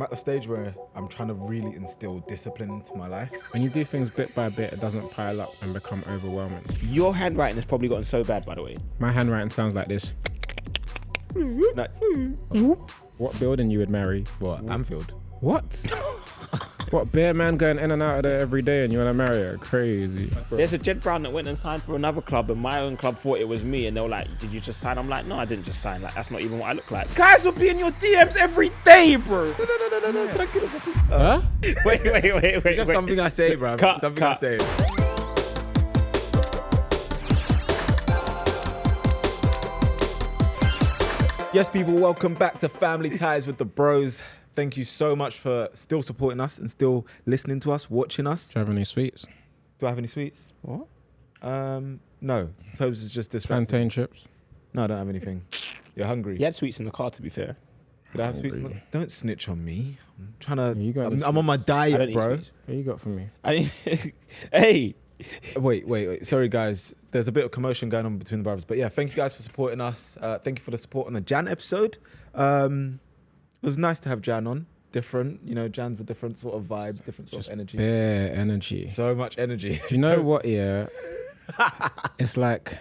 I'm at the stage where I'm trying to really instill discipline into my life. When you do things bit by bit, it doesn't pile up and become overwhelming. Your handwriting has probably gotten so bad, by the way. My handwriting sounds like this. No. What building you would marry? What? Anfield? What? What bear man going in and out of there every day and you want to marry her? Crazy. There's a Jed Brown that went and signed for another club, and my own club thought it was me, and they were like, "Did you just sign?" I'm like, "No, I didn't just sign. Like, that's not even what I look like." Guys will be in your DMs every day, bro. No. Can I get a Huh? Wait. It's just something I say, bro. Something I say. Yes, people, welcome back to Family Ties with the Bros. Thank you so much for still supporting us and still listening to us, watching us. Do you have any sweets? Do I have any sweets? What? No. Tobes is just distracted. Plantain chips? No, I don't have anything. You're hungry? He had sweets in the car, to be fair. Did I have sweets? Don't snitch on me. I'm trying to. You got I'm on my I don't diet, eat bro. sweets. What you got for me? Hey. Wait. Sorry, guys. There's a bit of commotion going on between the brothers. But yeah, thank you guys for supporting us. Thank you for the support on the Jan episode. It was nice to have Jan on. Different. You know, Jan's a different sort of vibe, different sort of energy. Bare energy. So much energy. Do you know what, yeah? It's like,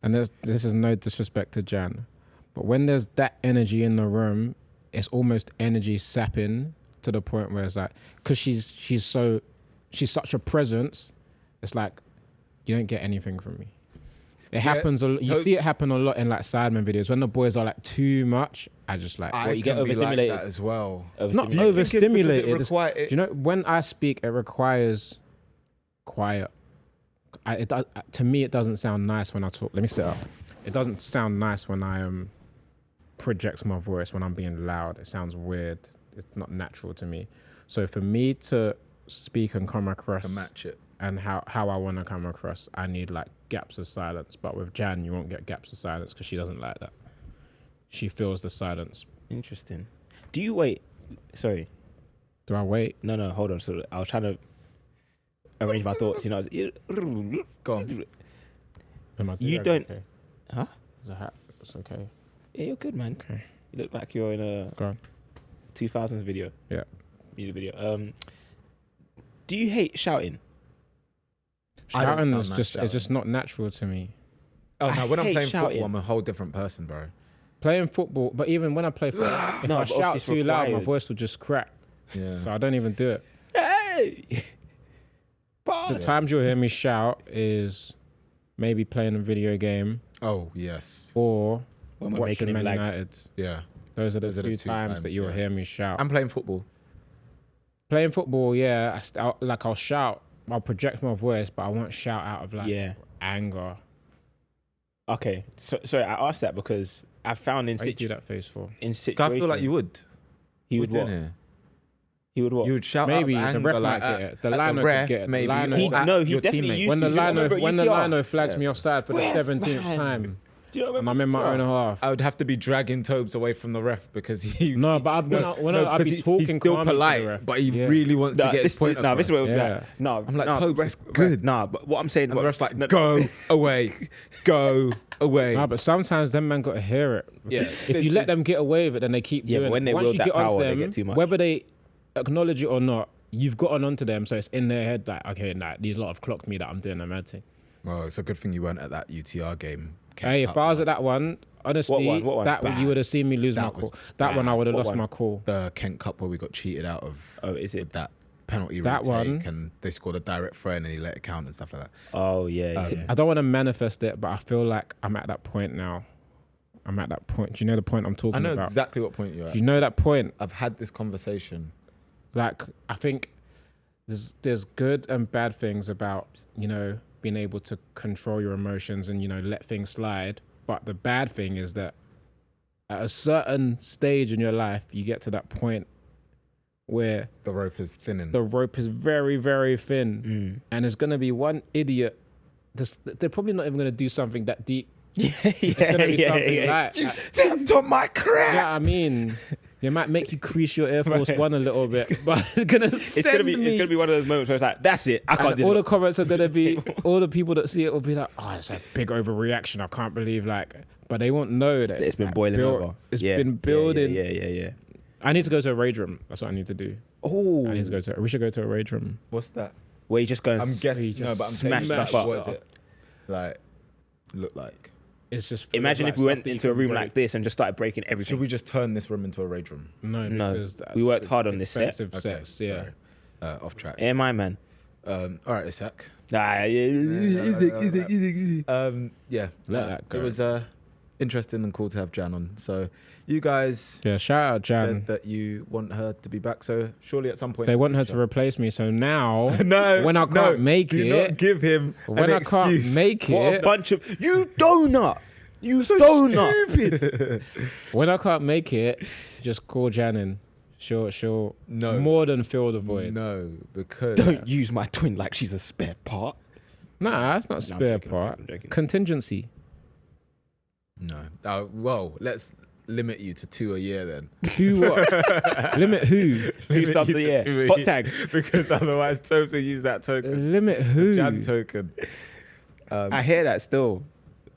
and this is no disrespect to Jan, but when there's that energy in the room, it's almost energy sapping to the point where it's like, because she's such a presence, it's like, you don't get anything from me. It happens, you see it happen a lot in like Sidemen videos. When the boys are like too much, I just like... you get overstimulated. Like that as well. Not overstimulated. Do you know, when I speak, it requires quiet. To me, it doesn't sound nice when I talk. Let me sit up. It doesn't sound nice when I project my voice, when I'm being loud. It sounds weird. It's not natural to me. So for me to speak and come across... To match it. And how I want to come across, I need like gaps of silence. But with Jan, you won't get gaps of silence because she doesn't like that. She feels the silence. Interesting. Do you wait? Sorry. Do I wait? No, hold on. So I was trying to arrange my thoughts. You know, Go on. You don't... Okay? Huh? There's a hat. It's okay. Yeah, you're good, man. Okay. You look like you're in a Go on. 2000s video. Yeah. Music video. Do you hate shouting? Shouting is it's just not natural to me. Oh no, when I'm playing shouting. football, I'm a whole different person, bro. Playing football, but even when I play football, if I shout too loud, my voice will just crack. Yeah. So I don't even do it. Hey! The times you'll hear me shout is maybe playing a video game Oh yes. or When we're watching making him Man lag. United. Yeah. Those are the Those two times that you'll yeah. hear me shout. I'm playing football. Playing football, yeah, I'll shout. I'll project my voice, but I won't shout out of like anger. Okay, sorry, I asked that because I found in What do you do that face for? in situations... I feel like you would. He would what? Here? He would what? You would shout Maybe out the anger, ref like might get it. The at lino ref, could get it. maybe. The lino, or at no, he your definitely teammate. used when to. the Do you remember lino, at when the UCR? lino flags me offside for the 17th man. time, Do you and remember I'm in my UCR? own half. I would have to be dragging Tobes away from the ref because he. No, but I'd be talking he's still calmly to the polite, ref. but he Yeah. really wants to get his point across. No, this is what it was Yeah. like. No, I'm like, no, Tobes, ref, it's good. No, but what I'm saying... And the ref's like, go away, go away. No, but sometimes them man got to hear it. Yeah. If you let them get away with it, then they keep Yeah, doing but when it. they Once wield you that get onto power, they them, get too much. whether they acknowledge it or not, you've gotten onto them, so it's in their head like, okay, nah, these lot have clocked me that I'm doing a mad thing. Well, it's a good thing you weren't at that UTR game. Hey, if I was at that one, honestly, What one? that you would have seen me lose my That cool. was That one I would have What lost one? my cool. The Kent Cup where we got cheated out of. Oh, is it? with that penalty That retake one? and they scored a direct throw and then he let it count and stuff like that. Oh, yeah. I don't want to manifest it, but I feel like I'm at that point now. I'm at that point. Do you know the point I'm talking I know about? exactly what point you're at. Do you know that point? I've had this conversation. Like, I think there's good and bad things about, you know, being able to control your emotions and, you know, let things slide. But the bad thing is that at a certain stage in your life, you get to that point where The rope is thinning. the rope is very, very thin. And there's going to be one idiot. They're probably not even going to do something that deep. Yeah, It's gonna be something like, You stepped on my crap! yeah, I mean, it might make you crease your Air Force One a little bit, but it's gonna It's gonna be one of those moments where it's like, that's it. I can't and do all the it. comments are gonna be, all the people that see it will be like, oh, it's a big overreaction. I can't believe, like, but they won't know that It's been like boiling built- over. It's Yeah, been building. Yeah. I need to go to a rage room. That's what I need to do. Oh, I need to go to. We should go to a rage room. What's that? where you just go and I'm guessing. No, but I'm saying, smash stuff like, up. what is it? Like, look like. It's just. Imagine if we went into a room like this and just started breaking everything. Should we just turn this room into a rage room? No, No, because we worked hard on this set. expensive sets. Yeah. Sorry. Off track. Yeah, my man. All right, Isak. Yeah. Yeah. Let that go. It was interesting and cool to have Jan on. So you guys Yeah. Shout out Jan. said that you want her to be back. So surely at some point They want her to replace me. So now, no, when I can't make do it, not give him when an I can't excuse. make What a it, bunch of you donut. You donut. when I can't make it, just call Jan in. She'll No. more than fill the void. No, because Don't use my twin like she's a spare part. Nah, that's not No, I'm spare joking, part. I'm joking. Contingency. no. Well, let's limit you to 2 a year then. Who what? Limit who? 2 subs a year. 2 Hot tag. Because otherwise Tobes will use that token. Limit who? Jan token. I hear that still.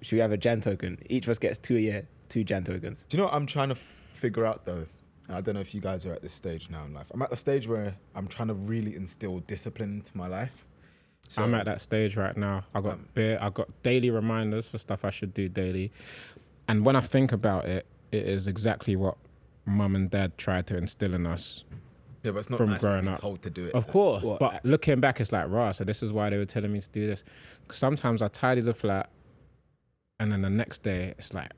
Should we have a Jan token? Each of us gets 2 a year, 2 Jan tokens. Do you know what I'm trying to figure out though? I don't know if you guys are at this stage now in life. I'm at the stage where I'm trying to really instill discipline into my life. So I'm at that stage right now. I got daily reminders for stuff I should do daily, and when I think about it, it is exactly what mum and dad tried to instill in us. Yeah, but it's not from nice growing being up. told to do it. Of course, What? but looking back, it's like, rah, so this is why they were telling me to do this. 'Cause sometimes I tidy the flat, and then the next day, it's like,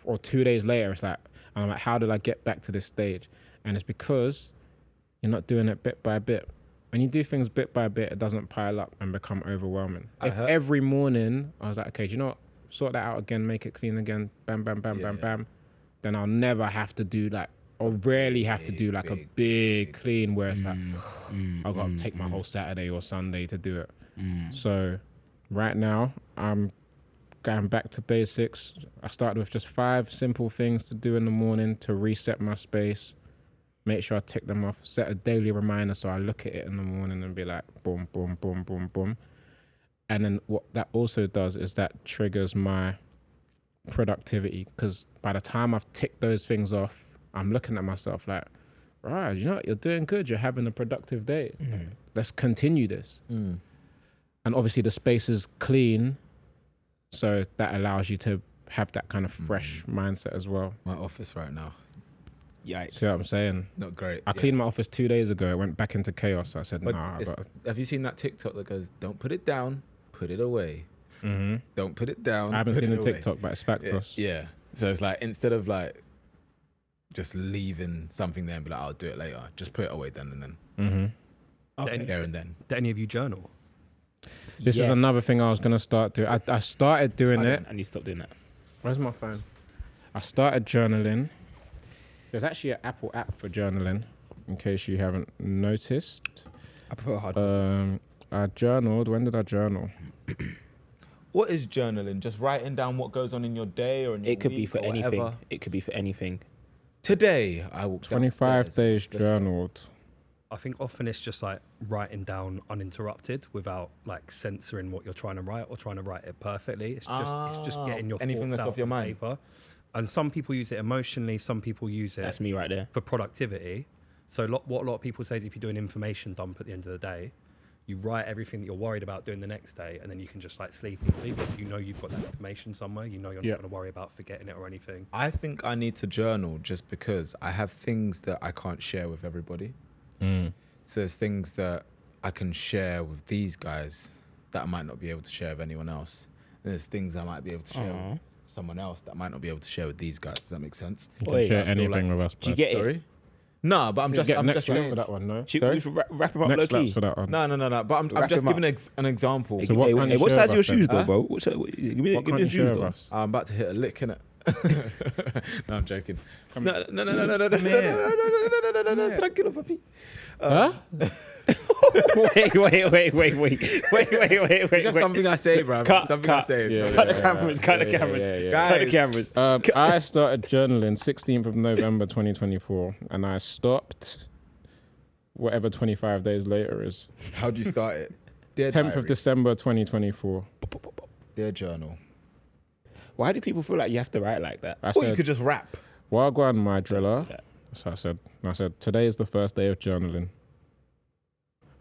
or 2 days later, it's like, and I'm like, how did I get back to this stage? And it's because you're not doing it bit by bit. When you do things bit by bit, it doesn't pile up and become overwhelming. If every morning I was like, okay, do you know what? Sort that out again, make it clean again, bam, bam, bam, bam, bam, then I'll never have to do like, or rarely have to do like a big clean where it's like, I've got to take my whole Saturday or Sunday to do it. So right now, I'm going back to basics. I started with just 5 simple things to do in the morning to reset my space, make sure I tick them off, set a daily reminder so I look at it in the morning and be like, boom, boom, boom, boom, boom. And then what that also does is that triggers my productivity, because by the time I've ticked those things off, I'm looking at myself like, right, you know what, you're doing good, you're having a productive day. Let's continue this. And obviously the space is clean, so that allows you to have that kind of fresh mindset as well. My office right now, Yikes. See what I'm saying? not great. I cleaned my office 2 days ago. It went back into chaos. I said, But nah, I got. have you seen that TikTok that goes, "Don't put it down, put it away. Don't put it down." I haven't put seen it the away." TikTok, but it's fact. Yeah. So it's like, instead of like just leaving something there and be like, I'll do it later, just put it away then and then. Okay. There and then. Do any of you journal? This is another thing I was gonna start doing. I started doing it. I need to stop doing that. Where's my phone? I started journaling. There's actually an Apple app for journaling, in case you haven't noticed. I prefer hard. I journaled. When did I journal? What is journaling? Just writing down what goes on in your day or in your It could be week for or anything. whatever? It could be for anything. Today, I walked 25 upstairs. days journaled. I think often it's just like writing down uninterrupted without like censoring what you're trying to write or trying to write it perfectly. It's just getting your anything thoughts that's out off your on mind. paper. And some people use it emotionally, some people use it That's me right there. for productivity. So what a lot of people say is if you do an information dump at the end of the day, you write everything that you're worried about doing the next day, and then you can just like sleep easily because you know you've got that information somewhere. You know you're not going to worry about forgetting it or anything. I think I need to journal just because I have things that I can't share with everybody. So there's things that I can share with these guys that I might not be able to share with anyone else. And there's things I might be able to share with someone else that I might not be able to share with these guys. Does that make sense? You can Wait, share I feel anything like- with us. Do you bud. get it? Sorry? No, but I'm just next lap saying. for that one, no? Should Sorry? we wrap him up low Next laps key? for that one. No. But I'm Wrap just him up. giving an example. So what Hey, can't you what share size are your with us then? shoes though, Huh? bro? Give me What give can't me you your share shoes with though. us? I'm about to hit a lick, innit? No, I'm joking. Come No. Tranquilo, papi. Huh? Wait. It's just something I say, bro. Cut, Something cut. I say. Yeah, Cut the yeah, cameras. Cut the yeah, cameras. yeah, yeah. Cut the Guys. cameras. I started journaling 16th of November 2024, and I stopped whatever 25 days later is. How'd you start it? Dear 10th of diary. December 2024. Dear journal. Why do people feel like you have to write like that? I Or you said, could just rap. Wagwan, my driller. So I said, today is the first day of journaling.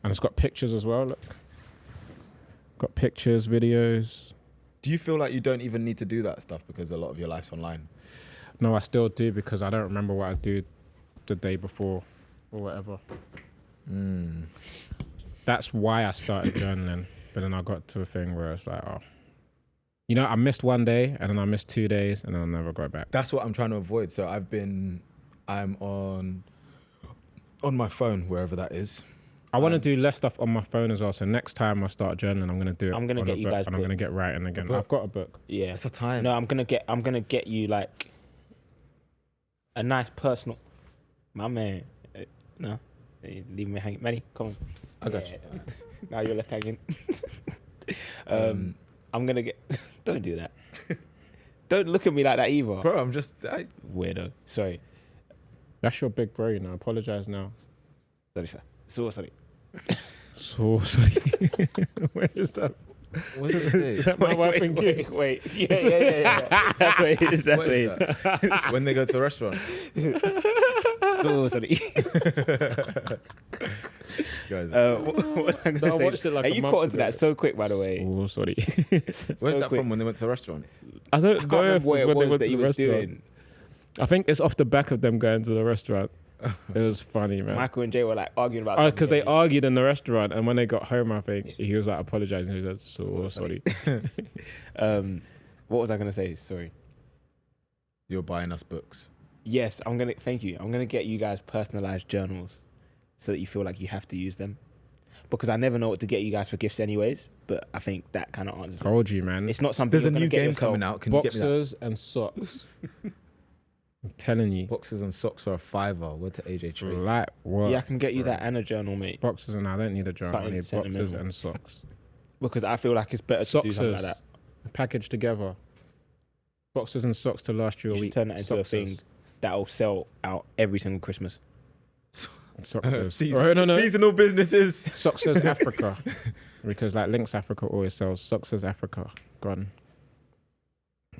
And it's got pictures as well, look. Got pictures, videos. Do you feel like you don't even need to do that stuff because a lot of your life's online? No, I still do because I don't remember what I do the day before or whatever. That's why I started journaling. But then I got to a thing where it's like, oh, you know, I missed one day and then I missed 2 days and then I never go back. That's what I'm trying to avoid. So I'm on my phone, wherever that is. I want to do less stuff on my phone as well. So next time I start journaling, I'm going to do it. I'm going to get you guys and I'm going to get writing again. I've got a book. Yeah. It's a time. No, I'm going to get you like a nice personal, my man. No, leave me hanging. Manny, come on. I got you. Now you're left hanging. I'm going to get, don't do that. Don't look at me like that either. Bro, I'm just... Weirdo. Sorry. That's your big bro, you know. Apologize now. Sorry, sir. So sorry. So sorry. Where is that? What did they Is say? that my wife and kids? Wait. Yeah. That's what it is. That's what it is. When they go to the restaurant. So sorry. Guys, What was I No, I gonna watched say? it like Hey, a you month caught onto ago. that so quick, by the way. Oh, sorry. where's that quick. from when they went to the restaurant? I don't I know can't remember what if it when they was went that to he the was restaurant. doing. I think it's off the back of them going to the restaurant. It was funny, man. Michael and Jay were like arguing about. Oh, because they something. argued in the restaurant, and when they got home, I think he was like apologizing. He said, "So sorry." What was I gonna say? Sorry. You're buying us books. Yes, thank you. I'm gonna get you guys personalized journals, so that you feel like you have to use them. Because I never know what to get you guys for gifts, anyways. But I think that kind of answers. it. Told you, man. It's not something. There's a you're gonna new get game yourself. coming out. Can you get me that? Boxers and socks. I'm telling you. Boxers and socks are a $5. Word to AJ Tracy. Like what? Yeah, I can get you that and a journal, mate. Boxers and I don't need a journal. I Something need boxers sentimental. and socks. Because I feel like it's better to do something like Socksers. that. Packaged together. Boxers and socks to last you a You should week. turn that into a Socksers. thing that'll sell out every single Christmas. Socksers. Oh, no. Seasonal businesses. Socksers Africa. Because like Lynx Africa always sells Socksers Africa. Go on.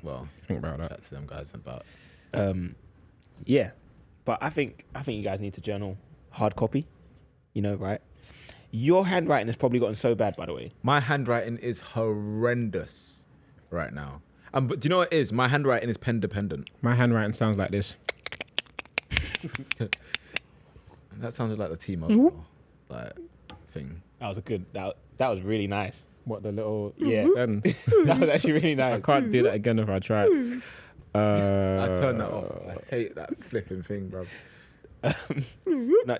Well, Think about that. chat to them guys about. Yeah, but I think you guys need to journal hard copy. You know, right? Your handwriting has probably gotten so bad, by the way. My handwriting is horrendous right now. But do you know what it is? My handwriting is pen dependent. My handwriting sounds like this. That sounded like the T-Mobile like thing. That was a good. That was really nice. What the little Yeah. Then That was actually really I nice. can't do that again if I try. I turned that off. I hate that flipping thing, bro. No.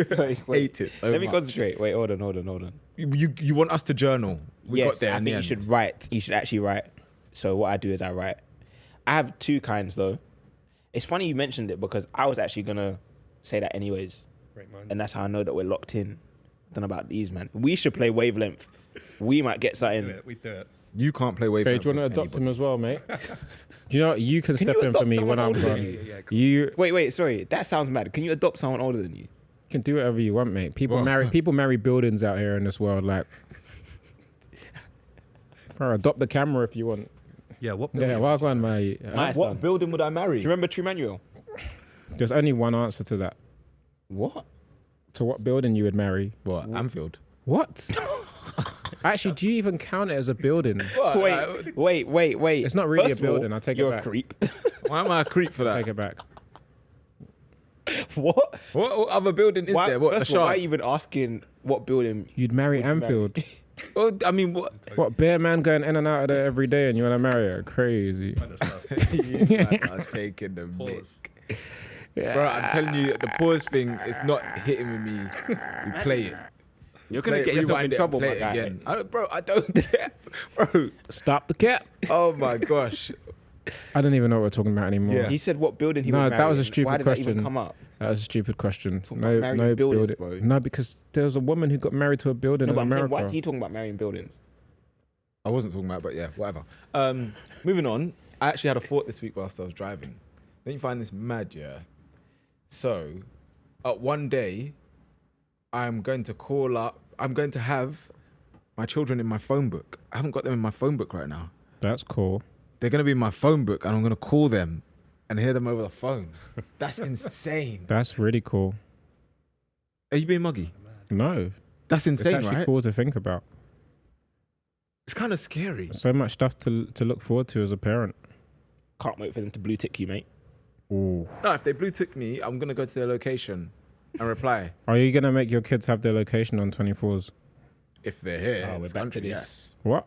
Sorry, wait. Hate it so Let me much. concentrate. Wait, hold on. You want us to journal? We Yes, got there I in think the you end. should write. You should actually write. So what I do is I write. I have two kinds though. It's funny you mentioned it because I was actually gonna say that anyways, Great mind. and that's how I know that we're locked in. I don't know about these, man. We should play Wavelength. We might get something. We do it. You can't play wave. Babe, do you want to adopt him as well, mate? Do you know what? You can step you in for adopt me when someone I'm older than gone. you? Yeah, cool. You Wait. Sorry, that sounds mad. Can you adopt someone older than you? can do whatever you want, mate. People Well- marry buildings out here in this world. Like, bro, adopt the camera if you want. Yeah, what? Yeah, well, go on, mate. Nice. What son. building would I marry? Do you remember True Manuel? There's only one answer to that. What? To what building you would marry? What? Anfield. What? Actually, do you even count it as a building? Wait. It's not really First a of all, building. I'll take it you're back. a creep. Why am I a creep for that? Take it back. What? What other building is there? What, the First of all, why are Shard? you even asking what building? You'd marry Would you marry? Anfield. Oh, I mean, what? What, bear man going in and out of there every day and you want to marry her? Crazy. You man are taking the Pause. mic. Bro, I'm telling you, the pause thing is not hitting with me. We play it. You're Play gonna it, get yourself rewind in it, trouble, play my it guy. again. Bro, I don't care. Bro, Stop the cap. oh my gosh. I don't even know what we're talking about anymore. Yeah. He said what building he No, would that marry. was a and stupid Why did that even question. come up? That was a stupid question. Talking No, about marrying no buildings, building. bro. No, because there was a woman who got married to a building No, in but I'm saying, America. why is he talking about marrying buildings? I wasn't talking about, but yeah, whatever. Moving on. I actually had a thought this week whilst I was driving. Don't you find this mad, yeah? So, one day, I'm going to have my children in my phone book. I haven't got them in my phone book right now. That's cool. They're going to be in my phone book and I'm going to call them and hear them over the phone. That's insane. That's really cool. Are you being muggy? No, That's it's insane, actually right? cool to think about. It's kind of scary. So much stuff to look forward to as a parent. Can't wait for them to blue tick you, mate. Ooh. No, if they blue tick me, I'm gonna go to their location and reply. Are you gonna make your kids have their location on 24s? If they're here, Oh, in we're this back to country, this. yes. What?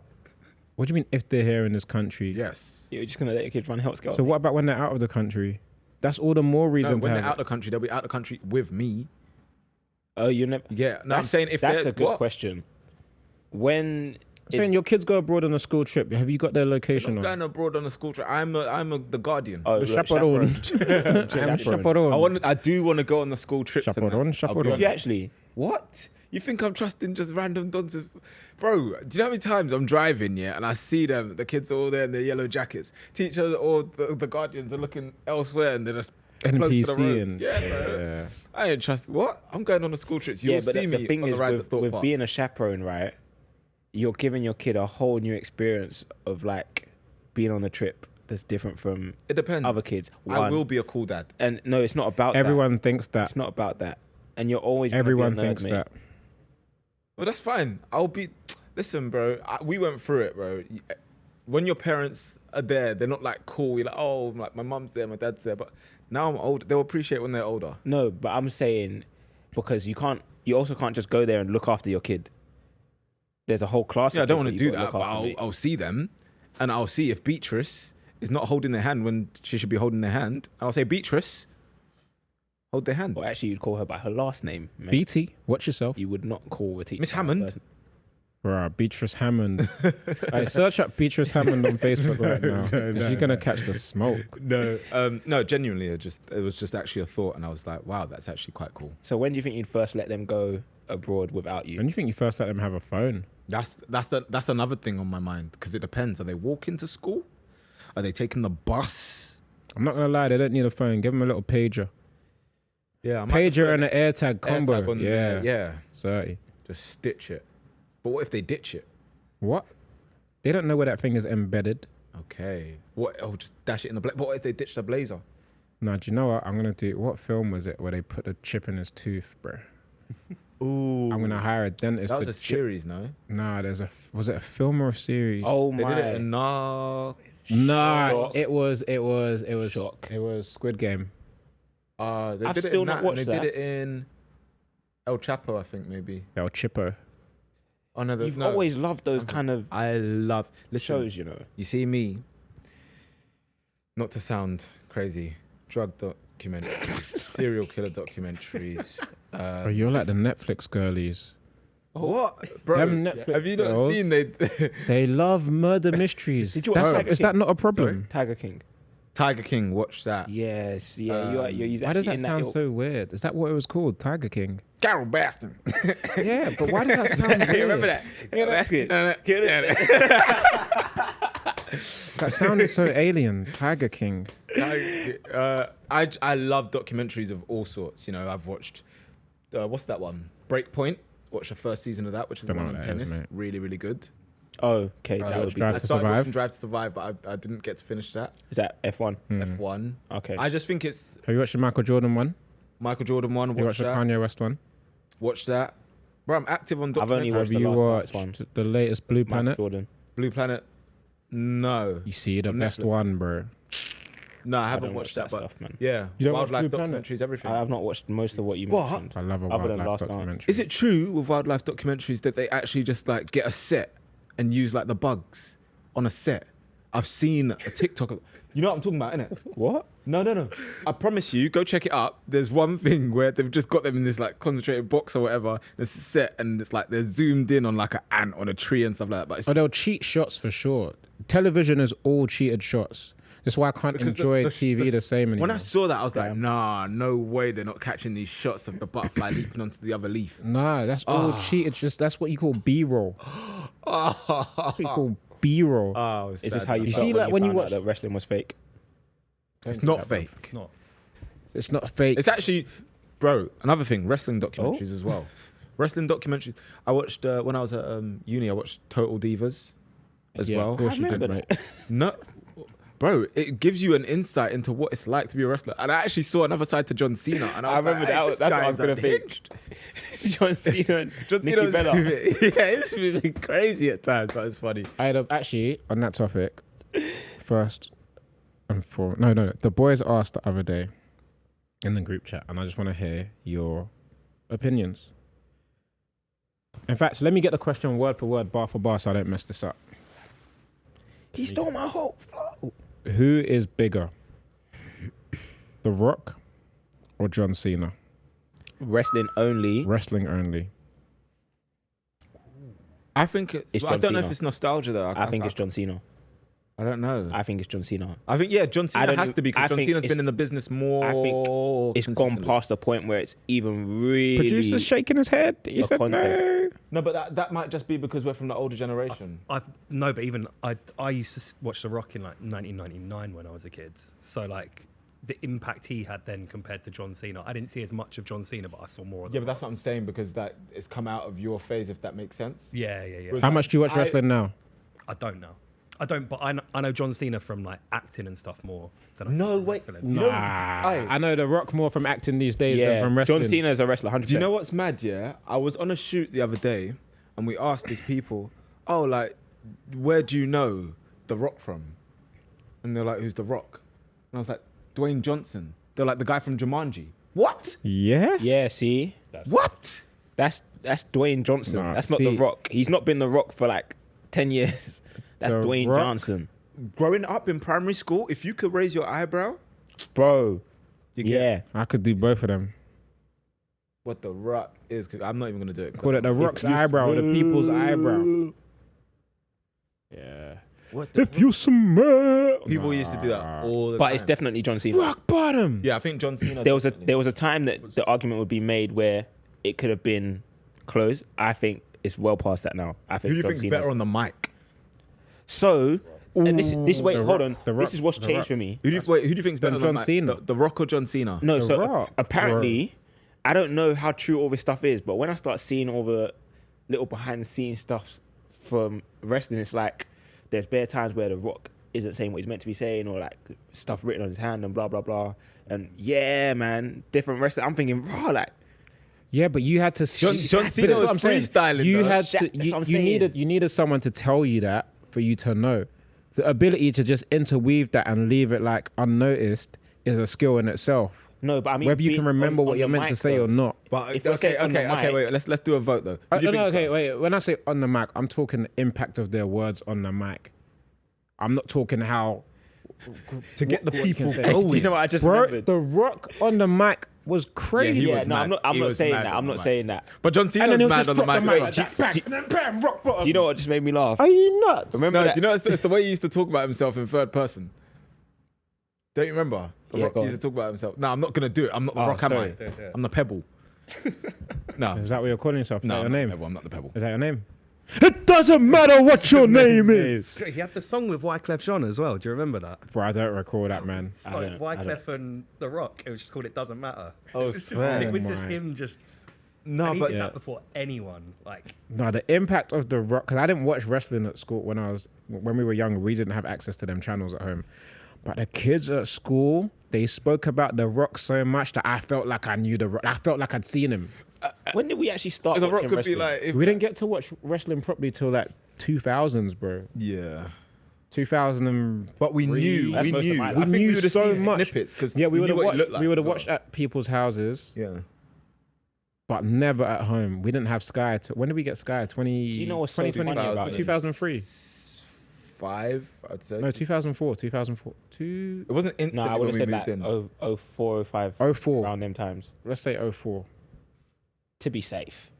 What do you mean if they're here in this country? Yes. You're just gonna let your kids run Hell's So what about when they're out of the country? That's all the more reason No, to when have they're out it. of the country, they'll be out of the country with me. Oh, you never. Yeah. No, I'm saying if that's they're a good what? question. When Saying your kids go abroad on a school trip, have you got their I'm location not on? going abroad on a school trip. I'm the guardian. oh, The look, chaperone. chaperone. Chaperone. I do want to go on the school trips. and that. Chaperone, I'll be chaperone. Did honest. you actually? What? You think I'm trusting just random dons of... Bro, do you know how many times I'm driving, yeah, and I see them, the kids are all there in their yellow jackets. Teachers or the guardians are looking elsewhere and they're just close to the road. NPC and Yeah, bro. I ain't trust... What? I'm going on the school trips. You'll Yeah, but see me the thing on is, the ride with, at Thought with Park. being a chaperone, right? You're giving your kid a whole new experience of like being on a trip that's different from It depends. other kids. I One. will be a cool dad. And no, it's not about Everyone thinks that. that. It's not about that. And you're always gonna be a Everyone nerd, thinks mate. that. Well, that's fine. I'll be... Listen, bro, we went through it, bro. When your parents are there, they're not like cool. You're like, oh, like my mum's there, my dad's there. But now I'm old. They'll appreciate when they're older. No, but I'm saying because you also can't just go there and look after your kid. There's a whole class. Yeah, I of don't kids want to you've do gotta that, look but after, mate. I'll see them, and I'll see if Beatrice is not holding their hand when she should be holding their hand. I'll say, Beatrice, hold their hand. Or actually, you'd call her by her last name. Mate. BT, watch yourself. You would not call a teacher. Miss by her Hammond? first- Bruh, Beatrice Hammond. Search up Beatrice Hammond on Facebook right now. She's gonna catch the smoke. No, genuinely, it was just actually a thought, and I was like, wow, that's actually quite cool. So when do you think you'd first let them go abroad without you? When do you think you first let them have a phone? That's another thing on my mind because it depends. Are they walking to school? Are they taking the bus? I'm not gonna lie, they don't need a phone. Give them a little pager. Yeah, I might just Pager put and an AirTag combo. AirTag on Yeah, there. Yeah, 30. just stitch it. But what if they ditch it? What? They don't know where that thing is embedded. Okay. What? Oh, just dash it in the blazer. What if they ditch the blazer? Nah, do you know what? I'm gonna do. What film was it where they put a chip in his tooth, bro? Ooh. I'm gonna hire a dentist. That to was a chip. series, no? Nah, was it a film or a series? Oh They my! did it in nah, Shock. it was Shock. It was Squid Game. They I've did it still in not that, and watched they that. did it in El Chapo, I think maybe. El Chippo. Oh no, You've no. always loved those kind of I love listen, shows, you know. You see me, not to sound crazy, drug documentaries, serial killer documentaries. Bro, you're like the Netflix girlies. What, bro? Them Netflix Have you not girls. seen they They love murder mysteries. Did you watch Tiger Is King? that not a problem? Tiger King. Tiger King? Watch that. Yes, yeah. You're Why does actually that in sound ilk. so weird? Is that what it was called? Tiger King? Carol Baskin. Yeah, but why does that sound weird? Remember that? That's it. That sounded so alien. Tiger King. I love documentaries of all sorts. You know, I've watched what's that one? Breakpoint. Watched the first season of that, which is the Don't know one on what that is, tennis. mate. Really, really good. Oh, okay. That would be Drive I good. to started Survive? watching Drive to Survive, but I didn't get to finish that. Is that F1? F1. Okay. I just think it's Have you watched the Michael Jordan one? Michael Jordan one. Have you Watch watched the that. Kanye West one? Watch that. Bro, I'm active on I've only documentaries. watched Have the you last watched one. the latest Blue Michael Planet? Jordan. Blue Planet. No. You see, the On best Netflix. one, bro. No, I I haven't don't watched watch that, that but stuff, man. yeah, You don't watch wildlife Blue Planet? documentaries, everything. I have not watched most of what you What? mentioned. I love a Other than wildlife last dance. documentary. Is it true with wildlife documentaries that they actually just like get a set and use like the bugs on a set? I've seen a TikTok. You know what I'm talking about, innit? What? No. I promise you, go check it up. There's one thing where they've just got them in this like concentrated box or whatever. It's a set and it's like they're zoomed in on like an ant on a tree and stuff like that. But it's Oh, they'll cheat shots for sure. Television is all cheated shots. That's why I can't Because enjoy TV the same anymore. when I saw that, I was like, Damn. nah, no way they're not catching these shots of the butterfly leaping onto the other leaf. Nah, that's all cheated. Just that's what you call B-roll. That's what you call B-roll. Oh, Is this how you You felt see, when like, you when you found out watch- that wrestling was fake? It's not fake. It's not. It's not fake. It's actually, bro, another thing, wrestling documentaries as well. Wrestling documentaries. I watched, when I was at uni, I watched Total Divas as Yeah, well. of course I you did, remember mate. that. No, bro, it gives you an insight into what it's like to be a wrestler. And I actually saw another side to John Cena, and I remember that's what I was gonna think. John Cena and Nikki Bella. It's moving crazy at times, but it's funny. I'd have actually on that topic. First and foremost, no. The boys asked the other day in the group chat, and I just want to hear your opinions. In fact, let me get the question word for word, bar for bar, so I don't mess this up. He stole my whole flow. Who is bigger, The Rock or John Cena? Wrestling only. Wrestling only. I think It's I John don't know Cena. if it's nostalgia though. I think it's John Cena. I don't know. I think it's John Cena. I think John Cena don't has know- to be I because John think Cena's it's- been in the business more. I think it's gone consistently. past the point where it's even really. Producer's shaking his head. He No said contest. no. No, but that might just be because we're from the older generation. No, but even I used to watch The Rock in like 1999 when I was a kid. So like the impact he had then compared to John Cena, I didn't see as much of John Cena, but I saw more of Yeah, The but that's Rock. what I'm saying because that it's come out of your phase, if that makes sense. Yeah. How much do you watch I- wrestling now? I don't know. I don't, but I know John Cena from like acting and stuff more than I No, do from wait. wrestling. No. I know The Rock more from acting these days than Yeah, from wrestling. John Cena is a wrestler, 100%. Do you know what's mad? Yeah, I was on a shoot the other day, and we asked these people, "Oh, like, where do you know The Rock from?" And they're like, "Who's The Rock?" And I was like, "Dwayne Johnson." They're like, "The guy from Jumanji." What? Yeah? Yeah, see, What? that's Dwayne Johnson. Nah, that's not see- The Rock. He's not been The Rock for like 10 years. That's The Dwayne Rock- Johnson, Growing up in primary school, if you could raise your eyebrow, bro. you get Yeah, I could do both of them. what The Rock is. Cause I'm not even gonna do it. 'cause Call it The if Rock's you- eyebrow, the people's eyebrow. Yeah. What the If you smell. people used to do that all the but time. it's definitely John Cena. Rock bottom. Yeah, I think John Cena. There was definitely. a time that the argument would be made where it could have been close. I think it's well past that now. I think Who do you John think's Cena's- better on the mic? So, and this wait, The hold Rock- on. The Rock- This is what's The changed Rock. for me. Who do you think's better John on the mic? Cena. The Rock or John Cena? No, The so Rock, apparently, I don't know how true all this stuff is, but when I start seeing all the little behind the scenes stuff from wrestling, it's like there's bare times where The Rock isn't saying what he's meant to be saying, or like stuff written on his hand and blah blah blah. And yeah, man, different wrestling. I'm thinking, bro, like Yeah, but you had to. John but Cena that's was what I'm saying. freestyling, You though. had That's to. what You, I'm you saying. needed someone to tell you that for you to know. The ability to just interweave that and leave it like unnoticed is a skill in itself. no, but I mean, Whether you being can remember on what the you're meant to mic, say though. or not. But If we're saying on the okay. mic- Wait, let's do a vote though. Who do you No, think's okay, better? wait. When I say on the mic, I'm talking the impact of their words on the mic. I'm not talking how To get the what you can people say. going. Do you know what I just Bro, remembered? The Rock on the mic was crazy. he Yeah, was no, I'm mad. not. I'm He not was saying mad that. on I'm the not mic. saying that. But John And Cena's then he'll mad just on the drop mic. the like mic that. like, bang, and then bam, rock bottom. Do you know what just made me laugh? Are you nuts? Remember No, that? do you know it's the way he used to talk about himself in third person? Don't you remember? The Yeah, Rock go used to talk about himself. No, I'm not gonna do it. I'm not the Oh, Rock, am I? sorry. I'm the Pebble. No, Is that what you're calling yourself? Is no, that your I'm not the name? Pebble. I'm not the Pebble. Is that your name? It doesn't matter what your name is. He had the song with Wyclef Jean as well. Do you remember that? Bro, I don't recall that, man. It's I like don't- Wyclef and The Rock. It was just called "It Doesn't Matter." Oh, it was just, swear. it was just My. him. Just No, and he but did that before anyone. Like No, the impact of The Rock, because I didn't watch wrestling at school when we were younger. We didn't have access to them channels at home. But the kids at school, they spoke about The Rock so much that I felt like I knew The Rock. I felt like I'd seen him. When did we actually start? the Rock watching could be wrestling? like. If, We didn't get to watch wrestling properly till like 2000s, bro. yeah. 2000 and But we knew, That's we most of knew, my I life. think We knew we would have so seen much. snippets because yeah, we would have knew what he watched. looked like We would have as well. watched at people's houses, Yeah. but never at home. We didn't have Sky. When did we get Sky? 20. Do you know what's so 2020? funny about it? 2003. 5, I'd say. No, 2004. 2004. It wasn't No, instantly I would when have we said moved like in. 04, 05, 04. around them times Let's say 04. to be safe.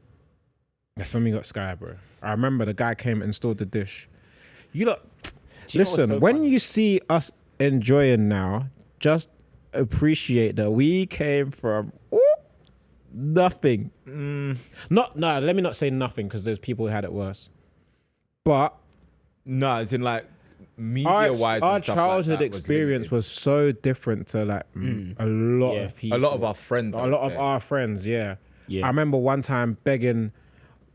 That's when we got Sky, bro. I remember the guy came and installed the dish. You look. Do you know what's Listen, so when funny? you see us enjoying now, just appreciate that we came from nothing. No, let me not say nothing because there's people who had it worse. But No, as in like media-wise, our and stuff childhood like that experience was so different to like a lot Yeah. of people. a lot of our friends. a I would lot of say. our friends, yeah. Yeah. I remember one time begging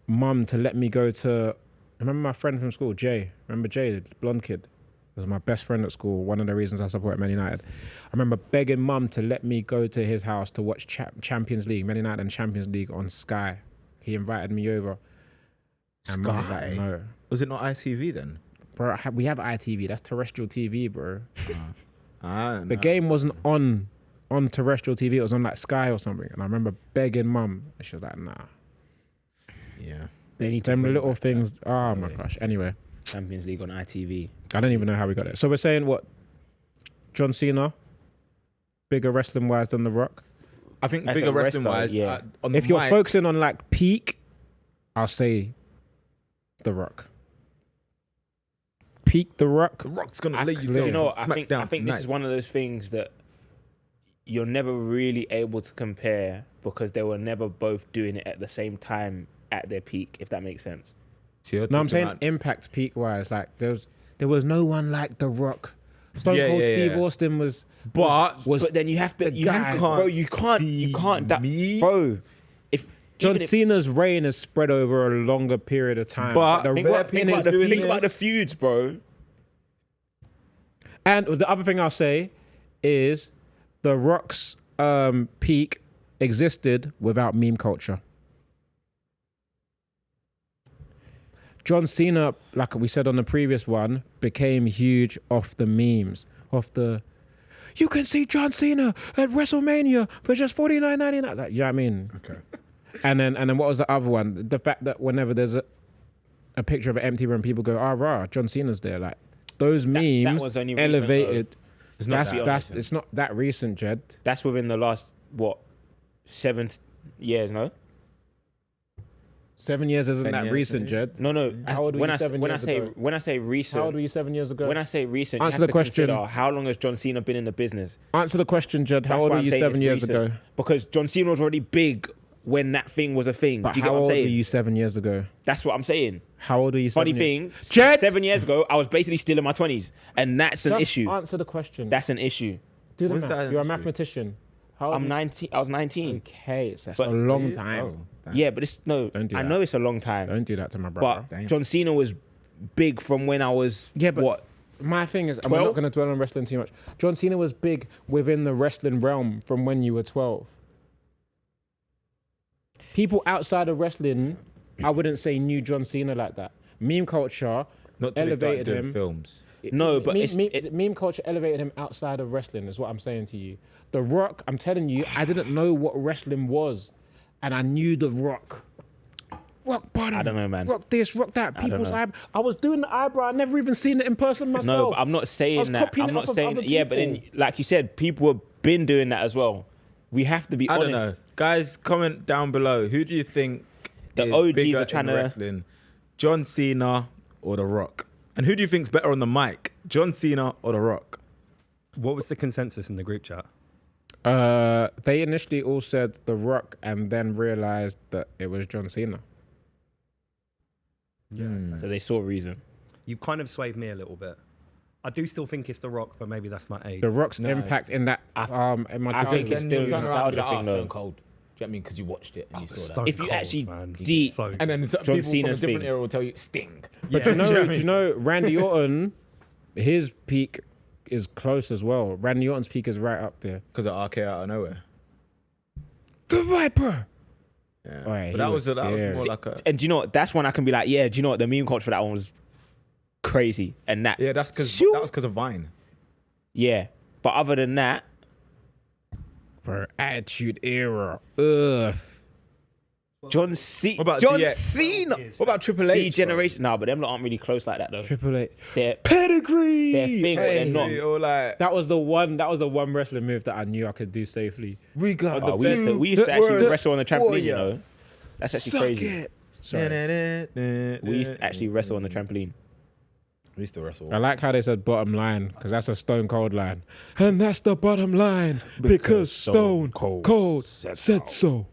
mum to let me go to. I remember my friend from school, Jay. Remember Jay, the blonde kid? was my best friend at school. One of the reasons I support Man United. I remember begging mum to let me go to his house to watch Champions League, Man United and Champions League on Sky. He invited me over. And mum was like, Sky? no. Was it not ITV then? Bro, we have ITV. That's terrestrial TV, bro. The No. game wasn't on terrestrial TV. It was on like Sky or something. And I remember begging mum. And she was like, nah. Yeah. They need to Them bring little back things. that. Oh my gosh. Anyway, Champions League on ITV. I don't even know how we got it. So we're saying what? John Cena, bigger wrestling wise than The Rock. I think As bigger a wrestling wrestler, wise, yeah. on the If you're mic, focusing on like peak, I'll say The Rock. Peak The Rock. The Rock's gonna I, let you you go. know, from I think SmackDown this tonight. is one of those things that you're never really able to compare because they were never both doing it at the same time at their peak, if that makes sense. So you're No, I'm talking saying about- impact peak wise. Like there was no one like The Rock. Stone Yeah, Cold yeah, Steve yeah. Austin was but Then you have to, the guy- bro. You can't, me. bro. If John even if- Cena's reign is spread over a longer period of time. But The think Rock about, think in about his the, doing think this. about the feuds, bro. And the other thing I'll say is The Rock's peak existed without meme culture. John Cena, like we said on the previous one, became huge off the memes, off the you can see John Cena at WrestleMania for just $49.99. Like, you know what I mean? Okay. And then what was the other one? The fact that whenever there's a picture of an empty room, people go, "Ah, rah, John Cena's there." Like those memes was only recent, elevated. It's not that That's recent. it's not that recent, Jed. That's within the last 7 years, no? 7 years isn't 10 that years, recent, yeah. Jed. No. How old were when you I 7 when I years say ago? when I say recent, How old were you 7 years ago? when I say recent, you Answer have the to question. consider how long has John Cena been in the business? Answer the question, Jed. How That's old why were I'm you saying 7 it's years recent. ago? Because John Cena was already big when that thing was a thing. But Do you get how what I'm old were saying? you 7 years ago? That's what I'm saying. How old are you? Funny 7 years? thing, Jed! 7 years ago, I was basically still in my 20s, and that's an Just issue. Answer the question. That's an issue. Do the What's that math. an You're a issue? mathematician. How old I'm are you? 19. I was 19. Okay, so that's But- a long time. Oh, damn. Yeah, but it's no. Don't do I that. know it's a long time, Don't do that to my brother. but John Cena was big from when I was Yeah, but what? my thing is, and we're not 12? going to dwell on wrestling too much. John Cena was big within the wrestling realm from when you were 12. People outside of wrestling, I wouldn't say knew John Cena like that. Meme culture Not till they started elevated doing him. films. No, but meme culture elevated him outside of wrestling, is what I'm saying to you. The Rock, I'm telling you, I didn't know what wrestling was, and I knew The Rock. Rock bottom. I don't know, man. Rock this, rock that. don't People's know. eyebrow. I was doing the eyebrow. I never even seen it in person myself. No, but I'm not saying was that. copying I'm it not off of saying other that. Yeah, but then, people. like you said, people have been doing that as well. We have to be I honest. don't know, guys. Comment down below. Who do you think The is OGs bigger are trying in to- wrestling? John Cena or The Rock? And who do you think's better on the mic, John Cena or The Rock? What was the consensus in the group chat? They initially all said The Rock and then realized that it was John Cena. Yeah. So they saw reason. You kind of swayed me a little bit. I do still think it's The Rock, but maybe that's my age. The Rock's No. impact in that in my I think childhood. it's still nostalgia thing though. Cold. Do you know what I mean? Because you watched it and you saw that. Stone If you Cold, actually man. He's deep- so And then John people from a Cena's different thing. era will tell you Sting. But Yeah. you know, Do you know what I do you mean? know Randy Orton, his peak is close as well. Randy Orton's peak is right up there. Because of RK out of nowhere. The Viper. Yeah. Oh, yeah, But he that was was more scary. like a. And do you know what? That's when I can be like, yeah, do you know what? The meme culture for that one was crazy. And that, Yeah, that's because Shoo. that was because of Vine. yeah. But other than that, For Attitude Era. Ugh. John Cena. What about John DX? Cena. What about Triple The H? bro? generation. No, but them lot aren't really close like that though. Triple H. They're Pedigree. Their thing, but they're not. Or like That was the one wrestling move that I knew I could do safely. we got Oh, we used to actually wrestle on the trampoline, you know. That's actually Suck crazy. it. Sorry. We used to actually wrestle on the trampoline. We used to wrestle. I like how they said bottom line, because that's a Stone Cold line. And that's the bottom line, because Stone Cold said so.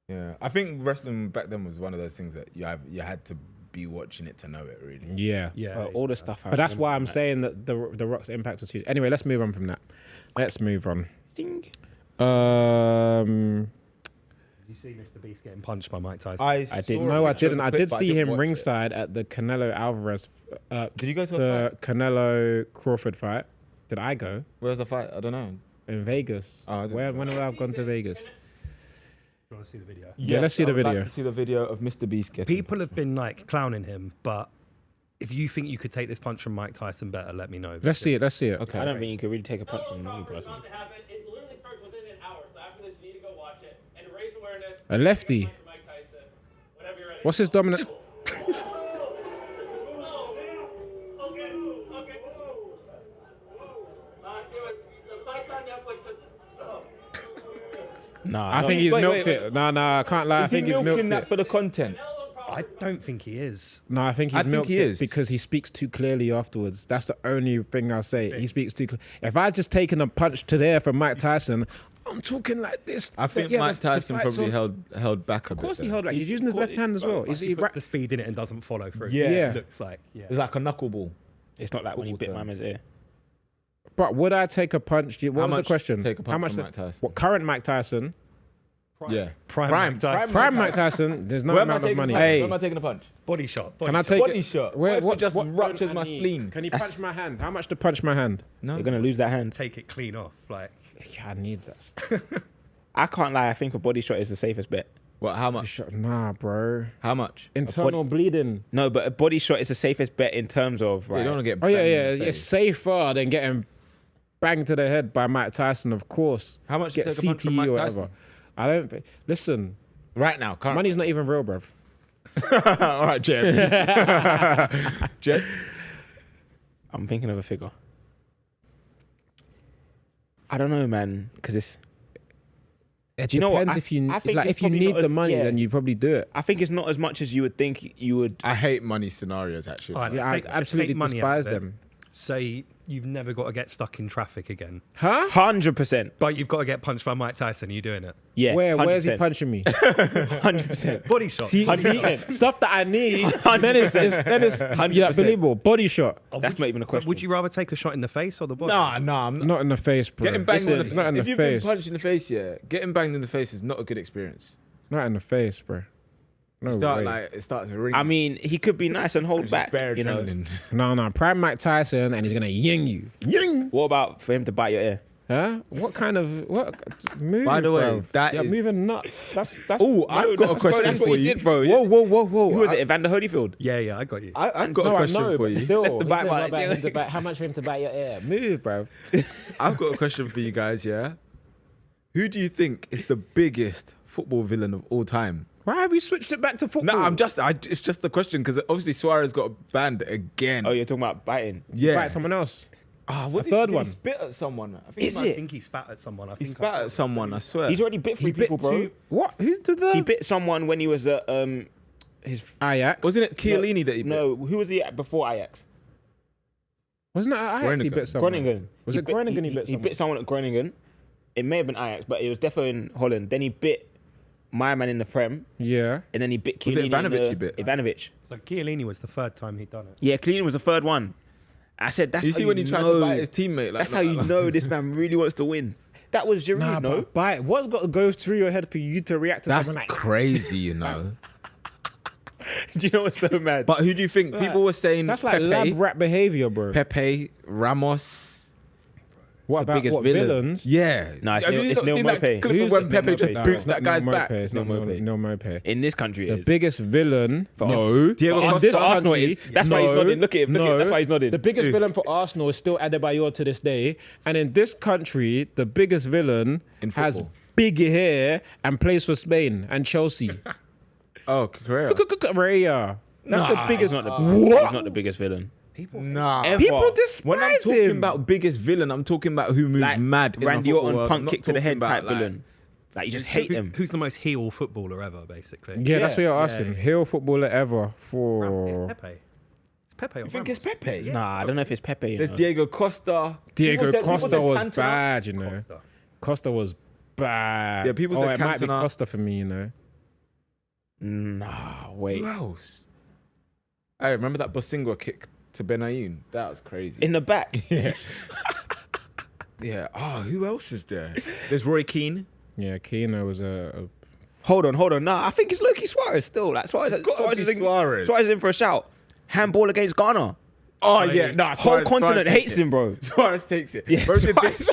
Yeah, I think wrestling back then was one of those things that you had to be watching it to know it really. Yeah. Yeah. All the stuff. But that's why I'm saying that the Rock's impact was huge. Anyway, let's move on from that. Let's move on. Sing. You see Mr. Beast getting punched by Mike Tyson? I did. No, I didn't. I did see him watch ringside at the Canelo Alvarez, Did you go to a the fight? Canelo Crawford fight. Did I go? Where's the fight? I don't know. In Vegas. Oh, I didn't When have I gone to Vegas? Do you want to see the video? Yeah, let's see I the would like video. to see the video of Mr. Beast getting. People have been like clowning him, but if you think you could take this punch from Mike Tyson better, let me know. Let's see it. Let's see it. Okay. I don't think you could really take a punch from any person. About to happen. It literally starts within an hour. So after this, you need to go watch it and raise awareness. A lefty. Take a punch from Mike Tyson. Whenever you're ready. What's his dominant? The fight's on Netflix. Just. Nah, I think he's Wait, milked wait, it. No, I can't lie. I Is he think he's milking milked that it. for the content? I don't think he is. No, I think he's I think milked he it is. because he speaks too clearly afterwards. That's the only thing I'll say. He speaks too clearly. If I just taken a punch to there from Mike Tyson, I'm talking like this. I think Yeah, Mike the Tyson fight's probably on. held back a bit. Of course he there. held back. He's using his left hand as well. He's, He he, puts the speed in it and doesn't follow through. Yeah. It looks like. Yeah. It's like a knuckleball. it's not like when he bit Football my man's ear. but would I take a punch? What How was the much question? to take a punch How much? from Mike Tyson? What current Mike Tyson? Yeah. Prime Prime. Mike Tyson. Prime Mike Tyson. There's no Where am I amount of taking money. a punch? Hey. Where am I taking a punch? Body shot. Can I Body take Body it? shot. Where- What if it what- just what ruptures don't my I need? spleen? Can you punch my hand? How much to punch my hand? No. You're gonna lose that hand. Take it clean off. Like Yeah, I need that. I can't lie. I think a body shot is the safest bet. What? How much? Nah, bro. How much? Internal bleeding. No, but a body shot is the safest bet in terms of You right. don't want to get. Oh yeah, banged in yeah. the It's face. safer than getting banged to the head by Mike Tyson, of course. How much Get you take a punch from CTE Mike or Tyson? whatever. I don't. Listen, Right now, current. money's not even real, bruv. All right, Jerry. Jed. I'm thinking of a figure. I don't know, man, because it's. It you know what? depends I- if you I think like. it's If you probably need not as- the money, yeah. then you probably do it. I think it's not as much as you would think you would. I hate money scenarios actually. Alright, Yeah, I let's take absolutely money out of despise it. them. Say you've never got to get stuck in traffic again, Huh? 100%. but you've got to get punched by Mike Tyson. Are you doing it? Yeah. Where's he 100%. punching me? 100%. Body shot. See, 100%. stuff that I need. Then it's yeah, 100%. believable. Body shot. That's not even a question. Would you rather take a shot in the face or the body? Nah, I'm not. Not in the face, bro. Getting banged in the Listen, not in If the you've face. been punched in the face, yeah, getting banged in the face is not a good experience. Not in the face, bro. No way. It starts ringing. I mean, he could be nice and hold back. Bare You know. adrenaline. No. Prime Mike Tyson, and he's gonna ying you. Ying. What about for him to bite your ear? Huh? What kind of what? Move, By the way, bro. that You're is- moving nuts. That's. Oh, I've got a question that's what for he you. did, bro. Whoa. Who was it? Evander Holyfield. Yeah, I got you. I've got No, a I question know, for but you. still, Left the he bite said, by what it, about yeah. him to bite- how much for him to bite your ear? Move, bro. I've got a question for you guys. Yeah, who do you think is the biggest football villain of all time? Why have we switched it back to football? No, it's just a question because obviously Suarez got banned again. Oh, you're talking about biting. yeah. Bite someone else. What A third did one. He spit at someone. I think Is he it? I think he spat at someone. I He think spat at someone. I swear. He's already bit three people, bro. What? Who did that? He bit someone when he was at his. Ajax. Wasn't it Chiellini that he bit? No, who was he at before Ajax? Wasn't it Ajax he Groningen. bit someone? Groningen. Was it Groningen he bit He someone? bit someone at Groningen. It may have been Ajax, but it was definitely in Holland. Then he bit my man in the Prem, Yeah. and then he bit Was Chiellini. it Ivanovic in the, he bit? Ivanovic. So Chiellini was the third time he'd done it. Yeah, Chiellini was the third one. I said that's You how see when he tried know, to bite his teammate. Like, That's how you know this man really wants to win. That was Giroud, Nah, no? but bite. What's got to go through your head for you to react to That's something like crazy, you know. Do you know what's so mad? But who do you think? People were saying That's like Pepe, lab rat behavior, bro. Pepe, Ramos. What the about biggest what villain. villains? Yeah. Nah, it's Have Neil- you it's not Neil seen that Maupay. clip Who's of when this Neil Pepe just Maupay? boots that guy's Neil back? Maupay, It's Neil not Maupay. Neil Maupay. In this country, The it is. biggest villain. For No. Diego in Costa. this Arsenal country, is. That's why he's nodding. Look at him. Look at him. That's why he's nodding. The biggest villain for Arsenal is still Adebayor to this day. And in this country, the biggest villain In has football. big hair and plays for Spain and Chelsea. Oh, Correa. Correa. That's the He's biggest. not the, What? he's not the biggest villain. Nah. Ever. People despise When I'm talking him. about biggest villain, I'm talking about who moves Like mad. in the Randy football Orton world. I'm punk not kick to the talking head about, type like- villain. Like you just hate them. Who's the most heel footballer ever, basically? Yeah, that's what you're Yeah, asking. yeah. Heel footballer ever It's for Pepe. It's Pepe. Or You think Ramos. it's Pepe? Yeah. Nah, I don't know if it's Pepe. You There's know. Diego Costa. Diego People Costa said was Cantona. bad, you know. Costa. Costa was bad. Yeah, people oh, said it might be Cantona. Costa for me, you know. Nah, wait. Who else? I remember that Bosingwa kick to Benayoun. That was crazy. In the back. Yeah. Oh, who else is there? There's Roy Keane. Yeah, Keno was a Hold on. Nah, I think it's Loki Suarez still. Like Suarez is in for a shout. Handball against Ghana. Oh yeah, nah. Whole continent hates him, bro. Suarez takes it. Yeah, Bro did this.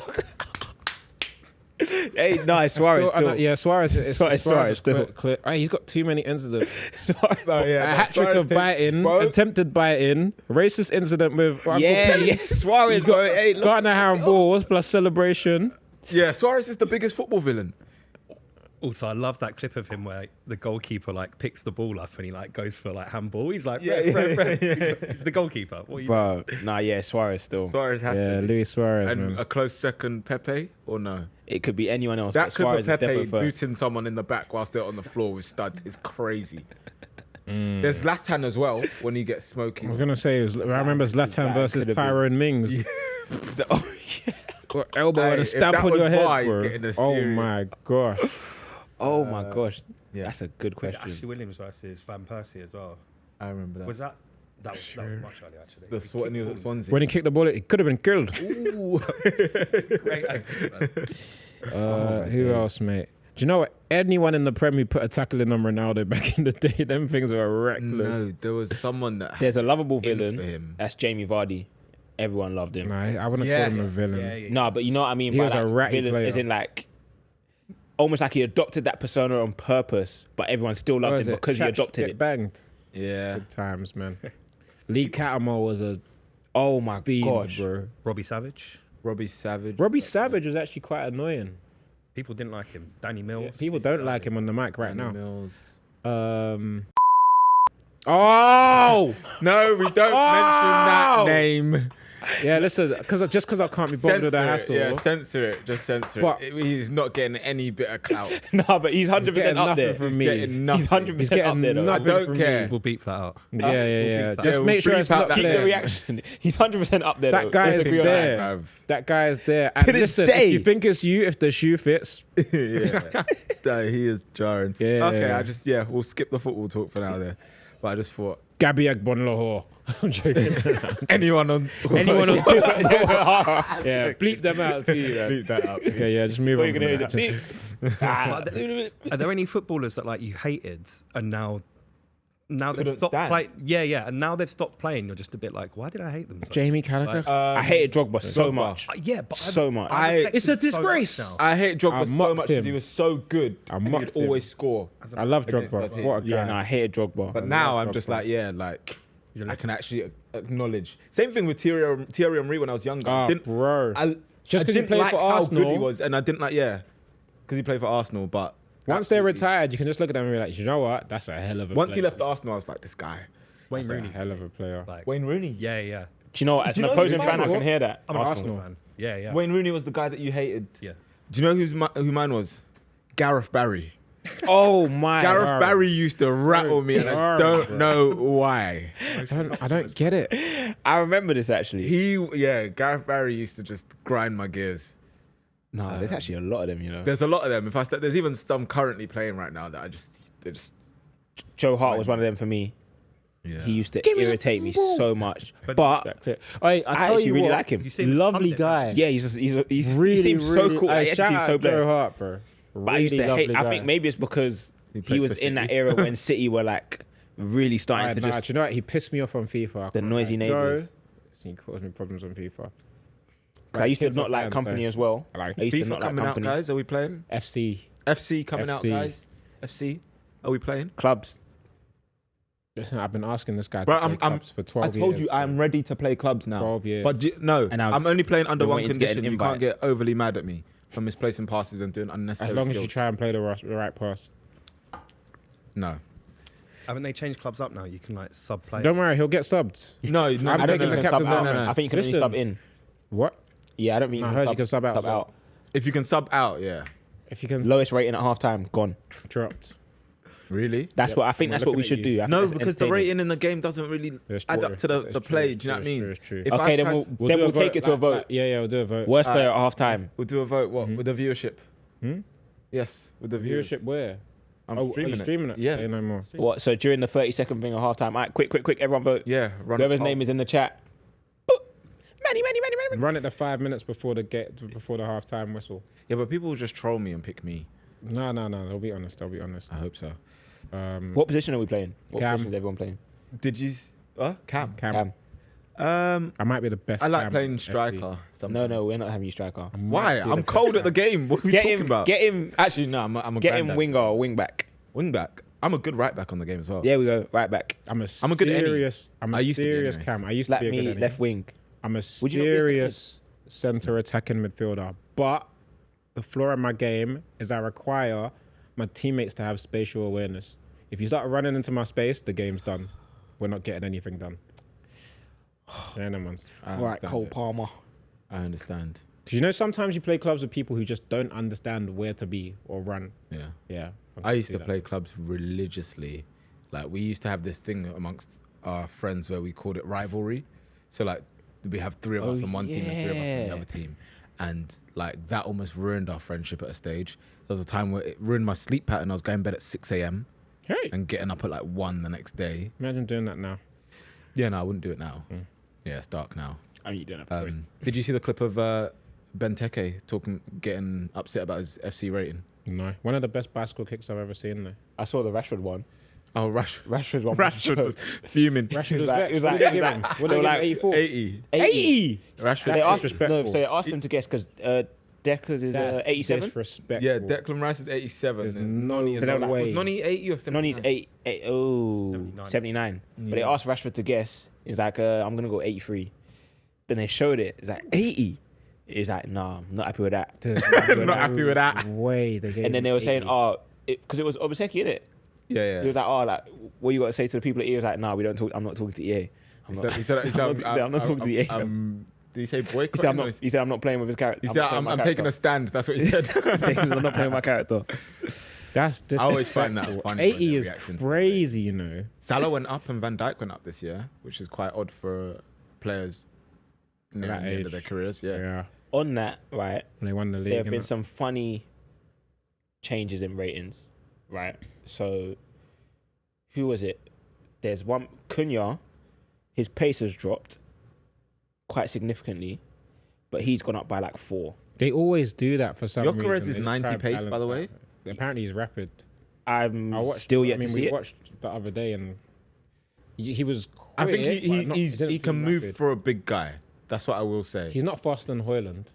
Hey, nice Suarez. Still. Yeah, Suarez is Suarez still. clear. Hey, he's got too many incidents. Oh, yeah, A hat trick of biting, attempted biting, racist incident with Suarez, bro. Hey, look. Ghana handballs plus celebration. Yeah, Suarez is the biggest football villain. Also, I love that clip of him where the goalkeeper like picks the ball up and he like goes for like handball. He's like, Yeah, He's the goalkeeper. What are you Bro, nah, yeah, Suarez still. Suarez has Yeah, to be. Luis Suarez, And man. a close second, Pepe, or no? It could be anyone else. That but clip Suarez of is Pepe definitely first. booting someone in the back whilst they're on the floor with studs is crazy. There's Zlatan as well when he gets I smoking. was gonna say, I remember Zlatan versus could've been. Tyrone Mings. Oh, yeah. Got elbow Hey, and a if stamp that on was your VAR, head, you're bro. getting a Oh serious- my gosh. Oh my gosh. yeah. That's a good Was it question. Ashley Williams versus Van Persie as well? I remember that. Was that was much earlier actually? The when he was at Swansea. When he kicked the ball, it could have been killed. Ooh. Great accident, man. Who else, mate? Do you know what? Anyone in the Prem who put a tackle in on Ronaldo back in the day, them things were reckless. No, there was someone that There's a lovable in for villain. him. That's Jamie Vardy. Everyone loved him. Nah, I wouldn't call him a Yes. villain. Yeah. No, but you know what I mean. He by was a like, ratty villain, player. as in like, almost like he adopted that persona on purpose, but everyone still What loved is him it? because he Chat adopted get it. Banged. Yeah. Good times, man. Lee Catamore was a Oh my fiend, gosh, bro. Robbie Savage. Robbie Savage. Robbie Savage was actually quite annoying. People didn't like him. Danny Mills. People don't like him on the mic right Danny now. Mills. Oh No, we don't mention that name. yeah, listen, because I can't be bothered with the hassle. Censor it. Just censor But- it. He's not getting any bit of clout. no, but he's 100% getting up nothing there. from He's me. getting nothing. He's 100% He's up getting there though. nothing I don't from care. me. We'll beep that out. Yeah. that. Just Yeah, make we'll sure bleep it's out not that Keep bit. the there. reaction. He's 100% up there. That though. guy Let's is agree on that. there. Bruv. That guy is there. And this listen, day. if you think it's you, if the shoe fits, Yeah. No, he is jarring. Yeah. Okay, we'll skip the football talk for now there. But I just thought Gabby Agbon Lahore. I'm joking. anyone on Anyone on Twitter? Yeah, bleep them out too. Man. Bleep that up. Okay, yeah, just move What on. are you from gonna do? that. Beep. Ah. Are there any footballers that like you hated and now they've Couldn't stopped stand. playing? Yeah, and now they've stopped playing. You're just a bit like, why did I hate them? So? Jamie Carragher. I hated Drogba so Drogba. much. Yeah, but So much. I respect It's a him so much disgrace. now. I hate Drogba I so mocked much because him. he was so good. I and mocked he'd him. always score. I love against Drogba. that team. What a guy. Yeah, no, I hated Drogba. But now love I'm just Drogba. like, yeah, like He's a I legend. can actually acknowledge. Same thing with Thierry Henry when I was younger. Oh, bro. I Just 'cause he didn't played like for how good he Arsenal. was, and I didn't like because he played for Arsenal. But Once they're absolutely. retired, you can just look at them and be like, you know what? That's a hell of a Once he player. left Arsenal, I was like, this guy, Wayne That's Rooney. a hell of a player. Like, Wayne Rooney. yeah. Do you know what? As Do an you know opposing who's fan, I mine? can hear that. I'm an Arsenal Arsenal. fan. Yeah. Wayne Rooney was the guy that you hated. Yeah. Do you know who mine was? Gareth Barry. Oh my. Gareth Barry. Barry used to rattle me, and I Barry, don't bro. know why. I don't get it. I remember this actually. Gareth Barry used to just grind my gears. No, there's actually a lot of them, you know. There's a lot of them. There's even some currently playing right now that they're just. Joe Hart was one of them for me. Yeah. He used to irritate me so much. But I I actually really like him. You seem Lovely pundit, guy. man. Yeah, he's really, he seems really, so cool. Like, he shout actually out seems so Joe blessed. Hart, bro. But I used to hate. I think maybe it's because He he played was for in that City. era when City were like really starting to Do just. you know what? He pissed me off on FIFA. I The can't noisy lie. neighbours. Joe, he caused me problems on FIFA. 'Cause I used to Kids not are like fans, company so as well. I like I used to FIFA not like coming out, company. guys. Are we playing? FC. FC coming out, FC. guys. FC. Are we playing? Clubs. Listen, I've been asking this guy Bro, to play clubs for 12 I years. told you bro. I'm ready to play clubs now. 12 years. But no, And I've I'm only playing under been one waiting to get an condition. You invite. can't get overly mad at me for misplacing passes and doing As unnecessary long as you skills. try and play the right pass. No. Haven't they changed clubs up now? You can like sub play. Don't worry, he'll get subbed. No, I don't think you can sub out. I think you can only Listen. sub in. What? Yeah, I don't think No, I you heard can you can sub out as well. If you can sub out, yeah. If you can Lowest rating at half time, gone. dropped. Really? That's Yep. what I think. I'm That's what we looking should at do. you. I think No, that's because the entertaining. rating in the game doesn't really That's add true. up to the That's the true, play. that's Do you know what I true, mean? that's true. If I Okay, then tried we'll to- then we'll take it to a vote. Yeah, we'll do a vote. Worst player at half time. We'll do a vote. What with the viewership? Hmm? Yes, with the viewers. Viewership where? I'm Oh, are streaming you it. streaming it? Yeah, Say no more. What? So during the 30-second thing at half time, alright, quick, everyone vote. yeah. Run Whoever's name is in the chat. Manny. Run it the 5 minutes before the halftime whistle. Yeah, but people will just troll me and pick me. No. They'll be honest. I hope so. What position are we playing? What Cam. position is everyone playing? Did you? Cam. Cam. I might be the best. I like Cam playing in striker. FB. sometimes. No, we're not having you striker. I might Why? be I'm the best cold at the Cam. game. What are we Get talking him. about? Get him. Actually, no. I'm a Get him granddad. winger or wing back. Wing back. I'm a good right back on the game as well. There we go. Right back. I'm a good any. serious. I'm a I used to be serious anyways. Cam. I used Slap to be a me good any. left wing. I'm a Would you not be a centre serious centre attacking midfielder, but the flaw in my game is I require my teammates to have spatial awareness. If you start running into my space, the game's done. We're not getting anything done. Yeah, no one's. I Right, understand Cole it. Palmer. I understand. Because you know, sometimes you play clubs with people who just don't understand where to be or run. Yeah. Yeah. I used see to that. play clubs religiously. Like we used to have this thing amongst our friends where we called it rivalry. So like we have three of us on one team and three of us on the yeah. other team. And like that almost ruined our friendship at a stage. There was a time where it ruined my sleep pattern. I was going to bed at 6 a.m. Hey, and getting up at like 1 the next day. imagine doing that now. Yeah, no, I wouldn't do it now. Yeah, it's dark now. I mean, you don't have to. Did you see the clip of Benteke getting upset about his FC rating? No, one of the best bicycle kicks I've ever seen. Though. I saw the Rashford one. Oh, Rashford's one. Rashford was fuming. Rashford was like- like, it was what like- did they it give was him? like- What they did were they like give him? 80. 80. Rashford. They That's asked, disrespectful. no, so they asked him to guess because Decker's is That's 87. disrespectful. Yeah, Declan Rice is 87. There's There's no Noni is way. not- Was Noni 80 or 79? Noni's 79. But they Yeah. asked Rashford to guess. He's like, I'm going to go 83. Then they showed it. It's like, 80. He's like, nah, I'm not happy with that. There's Not happy with that. Way they gave And then him they were saying, 80. because it was Obaseki, innit? Yeah, He was like, like, what you got to say to the people at EA? He was like, nah, we don't talk. I'm not talking to EA. He said, I'm not talking to EA. did he say boycott? He said, I'm not playing with his character. He said, I'm taking a stand. That's what he said. I'm not playing my character. That's I always find that disrespectful. funny when 80 their is reactions- crazy, you know. Salah went up and Van Dijk went up this year, which is quite odd for players near That the end of age. their careers. Yeah. Yeah. On that, right, When they won the league. there have been innit? some funny changes in ratings, right? So, who was it? There's one, Cunha, his pace has dropped quite significantly, but he's gone up by like 4. They always do that for some reason. Gyökeres is They just 90 try and pace, by balance the way. out. Apparently he's rapid. I'm I watched. still yet I mean, to we see it. watched the other day, and he was. I think quick, but not- he didn't can feel move rapid. for a big guy. That's what I will say. He's not faster than Hoyland,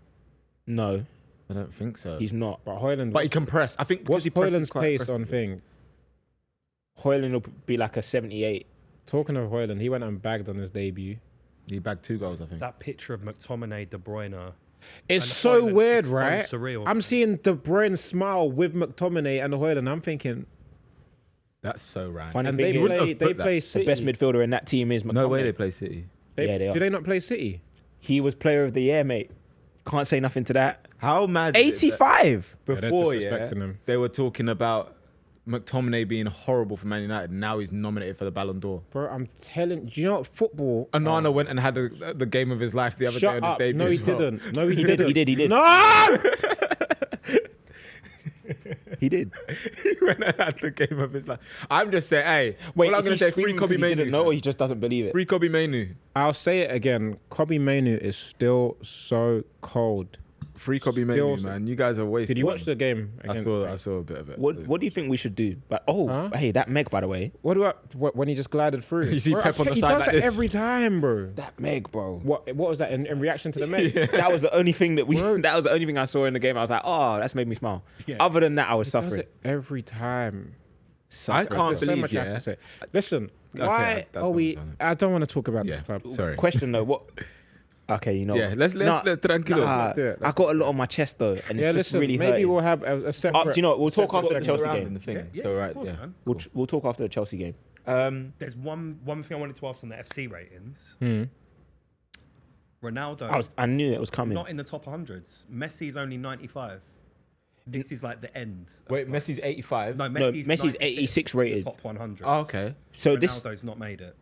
No, I don't think so. he's not. but Hoyland. But he can press. I think because What's he presses Hoyland's quite pace on aggressively. thing? Hoyland will be like a 78. Talking of Hoyland, he went and bagged on his debut. He bagged 2 goals, I think. That picture of McTominay, De Bruyne. It's and so Hoyland weird, is so right? surreal. I'm seeing De Bruyne smile with McTominay and Hoyland. I'm thinking, That's so random. Funny and thing they is, wouldn't play. have They put that. play the City. best midfielder in that team is McTominay. No way they play City. Yeah, they are. Do they not play City? He was player of the year, mate. Can't say nothing to that. How mad is it that 85. Yeah, they're before, disrespecting him. they were talking about McTominay being horrible for Man United. Now he's nominated for the Ballon d'Or. Bro, I'm telling. Do you know what football? Onana went and had the game of his life the other day Shut on his up! debut. No, he as well. didn't. No, he He did, didn't. he did. No! He did. He went and had the game of his life. I'm just saying, hey, Wait, all I'm is going he to say, free screaming Kobe because he didn't know, Mainu. or he just doesn't believe it? Free Kobe Mainu. I'll say it again. Kobe Mainu is still so cold. Free Kobe Still- Mainu, man. You guys are wasting. Did you watch the game? I against saw France? a bit of it. What do you think we should do? But Huh? hey, that Meg, by the way, When he just glided through? You see Bro, Pep on the he side does like that this. every time, bro. that Meg, bro. What was that in reaction to the Met? That was the only thing that that was the only thing I saw in the game. I was like, oh, that's made me smile. Yeah. Other than that, I was He does suffering. it every time. I can't There's so believe, much I have yeah. to say. Listen, Okay, why that's are we? done. I don't want to talk about Yeah, this club. sorry. Question though, what? Okay, you know. Yeah, what? let's tranquilo. Nah, Let's do it, I got a lot on my chest though, and Yeah, it's just listen. really Maybe hurting. we'll have a separate. Do you know what? We'll talk separate after the Chelsea around game. in the thing. Yeah, so of right, course, yeah. man. We'll talk after the Chelsea game. There's one thing I wanted to ask on the FC ratings. Hmm. Ronaldo, I knew it was coming. not in the top 100s. Messi's only 95. This is like the end. Wait, Messi's 85. No, No, Messi's, Messi's 95th 86 in the rated. Top 100. Oh, okay. So this, Ronaldo's not made it.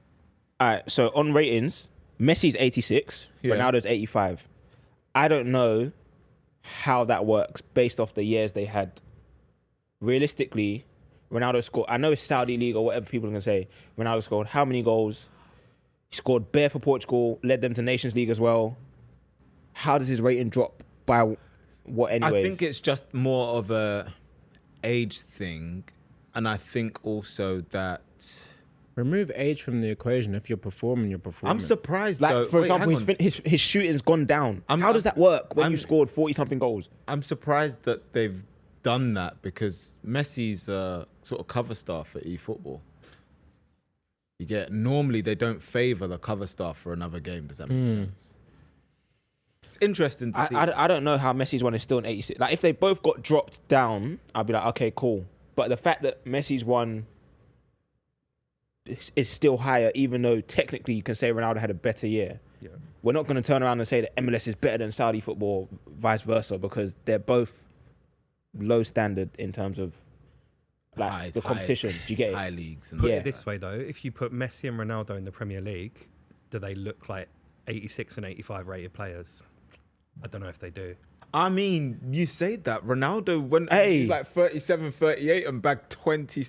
alright. So on ratings, Messi's 86, Yeah. Ronaldo's 85. I don't know how that works based off the years they had. Realistically, Ronaldo scored. I know it's Saudi League or whatever people are gonna say. Ronaldo scored how many goals? He scored bare for Portugal, led them to Nations League as well. How does his rating drop by what anyway? I think it's just more of a age thing, and I think also that Remove age from the equation. If you're performing, you're performing. I'm surprised. Like, though. for Wait, example, hang on. his shooting's gone down. How does that work when you scored 40-something goals? I'm surprised that they've done that because Messi's sort of cover star for eFootball. You get normally they don't favour the cover star for another game. Does that make sense? It's interesting to see. I don't know how Messi's one is still an 86. Like, if they both got dropped down, I'd be like, okay, cool. But the fact that Messi's one is still higher, even though technically you can say Ronaldo had a better year. Yeah. We're not going to turn around and say that MLS is better than Saudi football, vice versa, because they're both low standard in terms of like the competition. Do you get it? High leagues. And Put Yeah. it this way, though. If you put Messi and Ronaldo in the Premier League, do they look like 86 and 85 rated players? I don't know if they do. I mean, you say that Ronaldo when Hey. he's like 37, 38 and bagged 20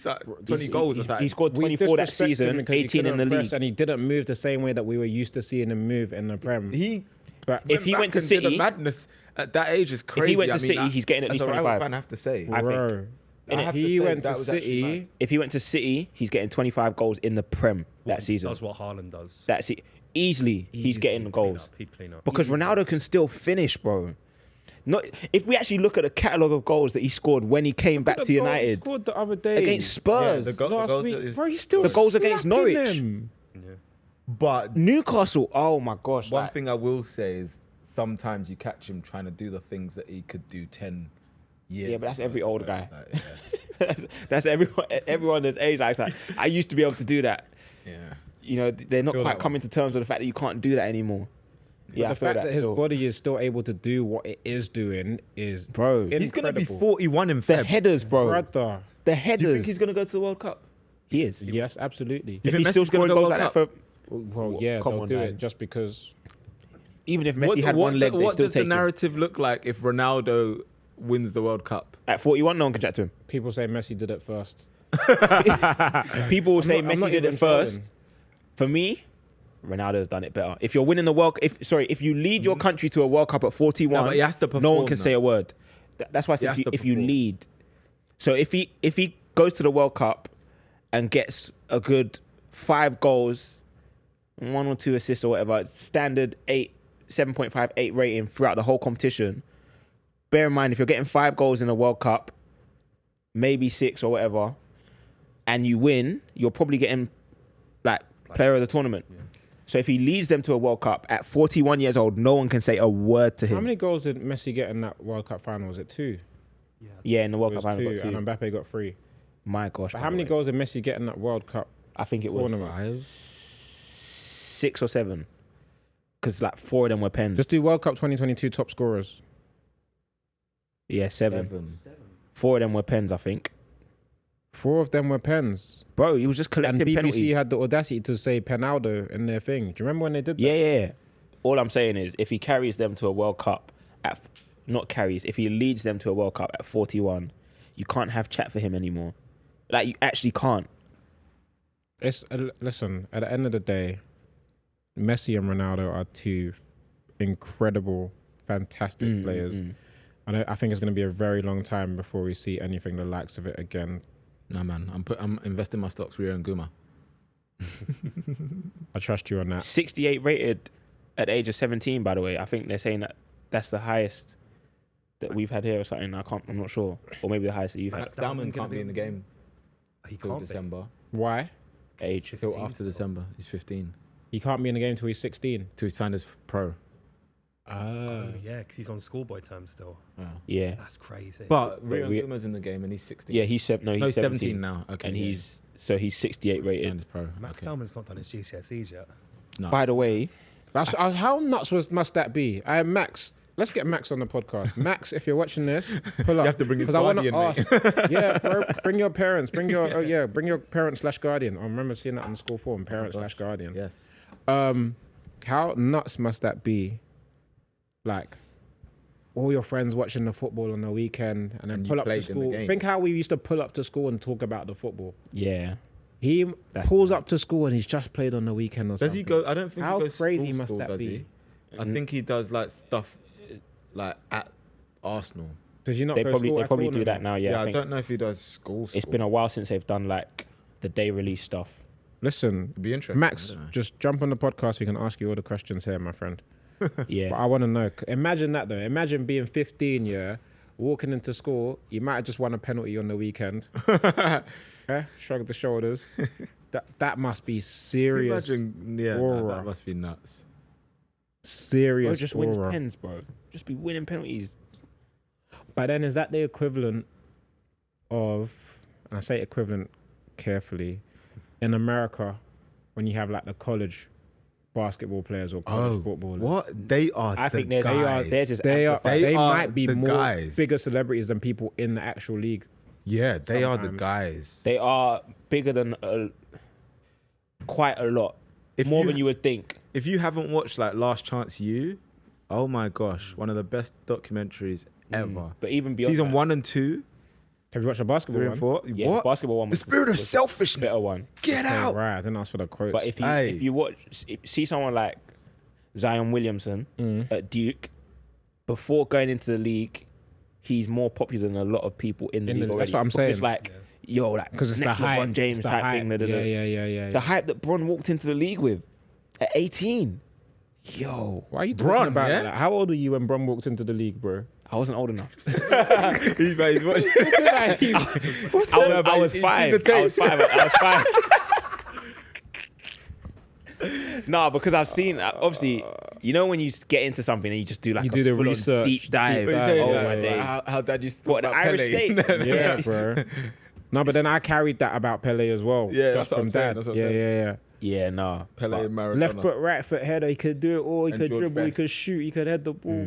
goals or something. He scored We 24 that disrespect him season, because he 18 in the couldn't press league. and he didn't move the same way that we were used to seeing him move in the Prem. He But If he went to back and did City- the madness at that age is crazy. he went to I mean, City, he's getting at as least a Real 25. fan, I have to say. I think. bro, I have to he say went that to was actually City. mad. If he went to City, he's getting 25 goals in the Prem that season. That's what Haaland does. That's it. Easily, he's getting the goals. He'd clean up. Because Ronaldo can still finish, bro. Not if we actually look at the catalogue of goals that he scored when he came back to United Scored the other day against Spurs, Yeah, the last goals week. is- Bro, he's still The goals against slapping Norwich. them. Yeah. But Newcastle. Oh my gosh! one like- thing I will say is sometimes you catch him trying to do the things that he could do 10 years Yeah, but that's ago. every old It's guy. like, yeah. that's everyone that's age like that. I used to be able to do that. Yeah. You know, they're not Feel quite that coming to terms with the fact that you can't do that anymore. Yeah, I The feel fact that his still. body is still able to do what it is doing is Bro, He's going to be incredible. 41 in the Feb. headers, bro. Brother. The Do headers. you think he's going to go to the World Cup? He is. Yes, absolutely. If think he's still Messi's gonna scoring go goals World like that Cup? for, Well, yeah, come they'll on, do man. it just because. even if Messi had one leg, they what still does the take him. narrative look like if Ronaldo wins the World Cup? At 41, no one can chat to him. People say Messi did it first. People will say I'm Messi not did even it first. trolling. For me, Ronaldo's done it better. If you're winning the World, if you lead your country to a World Cup at 41, No, but he has to no one perform, can though. say a word. That's why I He said has to if you perform. lead. So if he goes to the World Cup and gets a good 5 goals, 1 or 2 assists or whatever, standard 7.58 rating throughout the whole competition. Bear in mind, if you're getting 5 goals in a World Cup, maybe 6 or whatever, and you win, you're probably getting like player of the tournament. Yeah. So if he leads them to a World Cup at 41 years old, no one can say a word to him. How many goals did Messi get in that World Cup final? Was it 2? Yeah, in the World It Cup was final, 2, got 2. and Mbappe got 3. My gosh. But by how the many way. goals did Messi get in that World Cup I think it was tournament? 6 or 7. Because like 4 of them were pens. Just do World Cup 2022 top scorers. Yeah, 7. 4 of them were pens, I think. 4 of them were pens. Bro, he was just And collecting BBC penalties. had the audacity to say Penaldo in their thing. Do you remember when they did that? Yeah. All I'm saying is, if he carries them to a World Cup if he leads them to a World Cup at 41, you can't have chat for him anymore. Like, you actually can't. Listen, at the end of the day, Messi and Ronaldo are 2 incredible, fantastic players. And I think it's going to be a very long time before we see anything the likes of it again. No, man. I'm investing my stocks Rio and Guma. I trust you on that. 68 rated at the age of 17, by the way. I think they're saying that that's the highest that we've had here or something. I'm not sure. Or maybe the highest that you've had. Max Dowman can't be in the game He till can't be. December. Why? Age. Till 15 after still. December. He's 15. He can't be in the game till he's 16. Till he signed as pro. Oh, yeah, because he's on schoolboy terms still. Yeah. That's crazy. But Rio we- and Guma's in the game and he's 16. Yeah, he's 17 17 now. Okay. and yeah. he's 68 Signed rated. as pro. Max Okay. Dellman's not done his GCSEs yet. No. By the way, That's how nuts must that be? Max. Let's get Max on the podcast. Max, if you're watching this, pull up. You have to bring his 'Cause I wanna guardian, mate. ask- yeah, bro, bring your parents. Bring your parent/guardian. I remember seeing that on the school form. Parent/guardian. Yes. How nuts must that be? Like, all your friends watching the football on the weekend and then And you pull up to played in the school. game. Think how we used to pull up to school and talk about the football. yeah. He That's pulls up to school and he's just played on the weekend or Does something. he go? I don't think How he goes crazy school, must that does be? he? I think he does like stuff like at Arsenal. Does he not They go probably school they at probably all do no that more? now. Yeah, I I think don't know if he does school. it's been a while since they've done like the day release stuff. Listen, It'd be interesting. Max, I don't know. just jump on the podcast. We can ask you all the questions here, my friend. But Yeah, I want to know. Imagine that though. Imagine being 15, yeah, walking into school. You might have just won a penalty on the weekend. Shrug the shoulders. That must be serious. Imagine, yeah, aura. that must be nuts. Serious. bro, just wins aura. pens, bro. Just be winning penalties. But then is that the equivalent of, and I say equivalent carefully, in America, when you have like the college basketball players or college footballers? What? They are I the think they're guys. they're just They are. amplified. They are might be the more guys. bigger celebrities than people in the actual league. Yeah, they are the Sometimes. guys. They are bigger than quite a lot. More than you would think. If you haven't watched like Last Chance U, oh my gosh, one of the best documentaries ever. But even beyond Season that, 1 and 2, Have you watched the basketball 3 one? and 4. yeah, What? the basketball one The was spirit of was selfishness. better one. Get Okay, out. right, I didn't ask for the quotes. But if Aye. you watch, see someone like Zion Williamson at Duke, before going into the league, he's more popular than a lot of people in the league already. that's what I'm Because It's saying. like, yo, like, because it's the next hype, LeBron James it's the type hype. thing. Da, da, da. Yeah. The hype that Bron walked into the league with at 18. Yo, Why are you talking Bron, about yeah? that? How old were you when Bron walked into the league, bro? I wasn't old enough. He's watching. I was 5. I was 5. No, because I've seen, obviously, you know when you get into something and you just do like You a do the full-on research, deep dive. deep But dive. you say, Oh my days. how dad used to talk What, the about Irish Pele. state? Yeah, bro. No, but then I carried that about Pele as well. Yeah, just that's what from I'm saying, dad. that's what I'm Yeah. Yeah, no. Pele and Maradona. Left foot, right foot, header. He could do it all. He And could George dribble. He Best. could shoot. He could head the ball.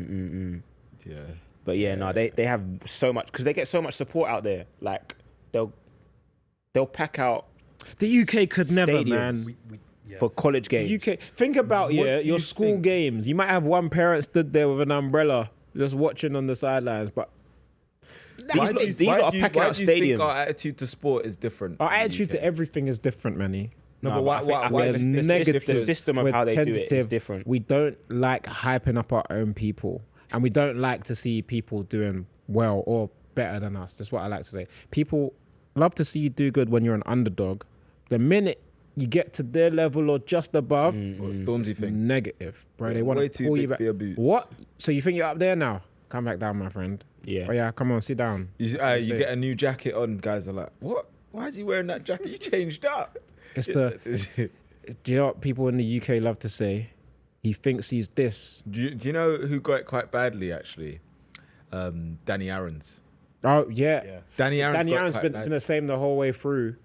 Yeah. But yeah, no, they have so much, because they get so much support out there. Like, they'll pack out The UK could never, stadiums man. for college games. UK. Think about What do your you school think? games. You might have one parent stood there with an umbrella just watching on the sidelines, but These lot are packing out why do you think stadiums. our attitude to sport is different? our in the attitude to UK? everything is different, Manny. No, No, but why? I think Why We're the negative. the system of We're how they do it is tentative. different. We don't like hyping up our own people, and we don't like to see people doing well or better than us. That's what I like to say. People love to see you do good when you're an underdog. The minute you get to their level or just above, What, Stormzy it's thing? negative, bro. They You're want way to too pull you big back. for your boots. What? So you think you're up there now? Come back down, my friend. Yeah. Oh yeah, come on, sit down. You get a new jacket on, guys are like, what? Why is he wearing that jacket? You changed up. It's the. Do you know what people in the UK love to say? He thinks he's this. do you know who got it quite badly actually? Danny Aaron's. Oh yeah. Danny Aaron's Danny got it Aaron's quite been bad. the same the whole way through,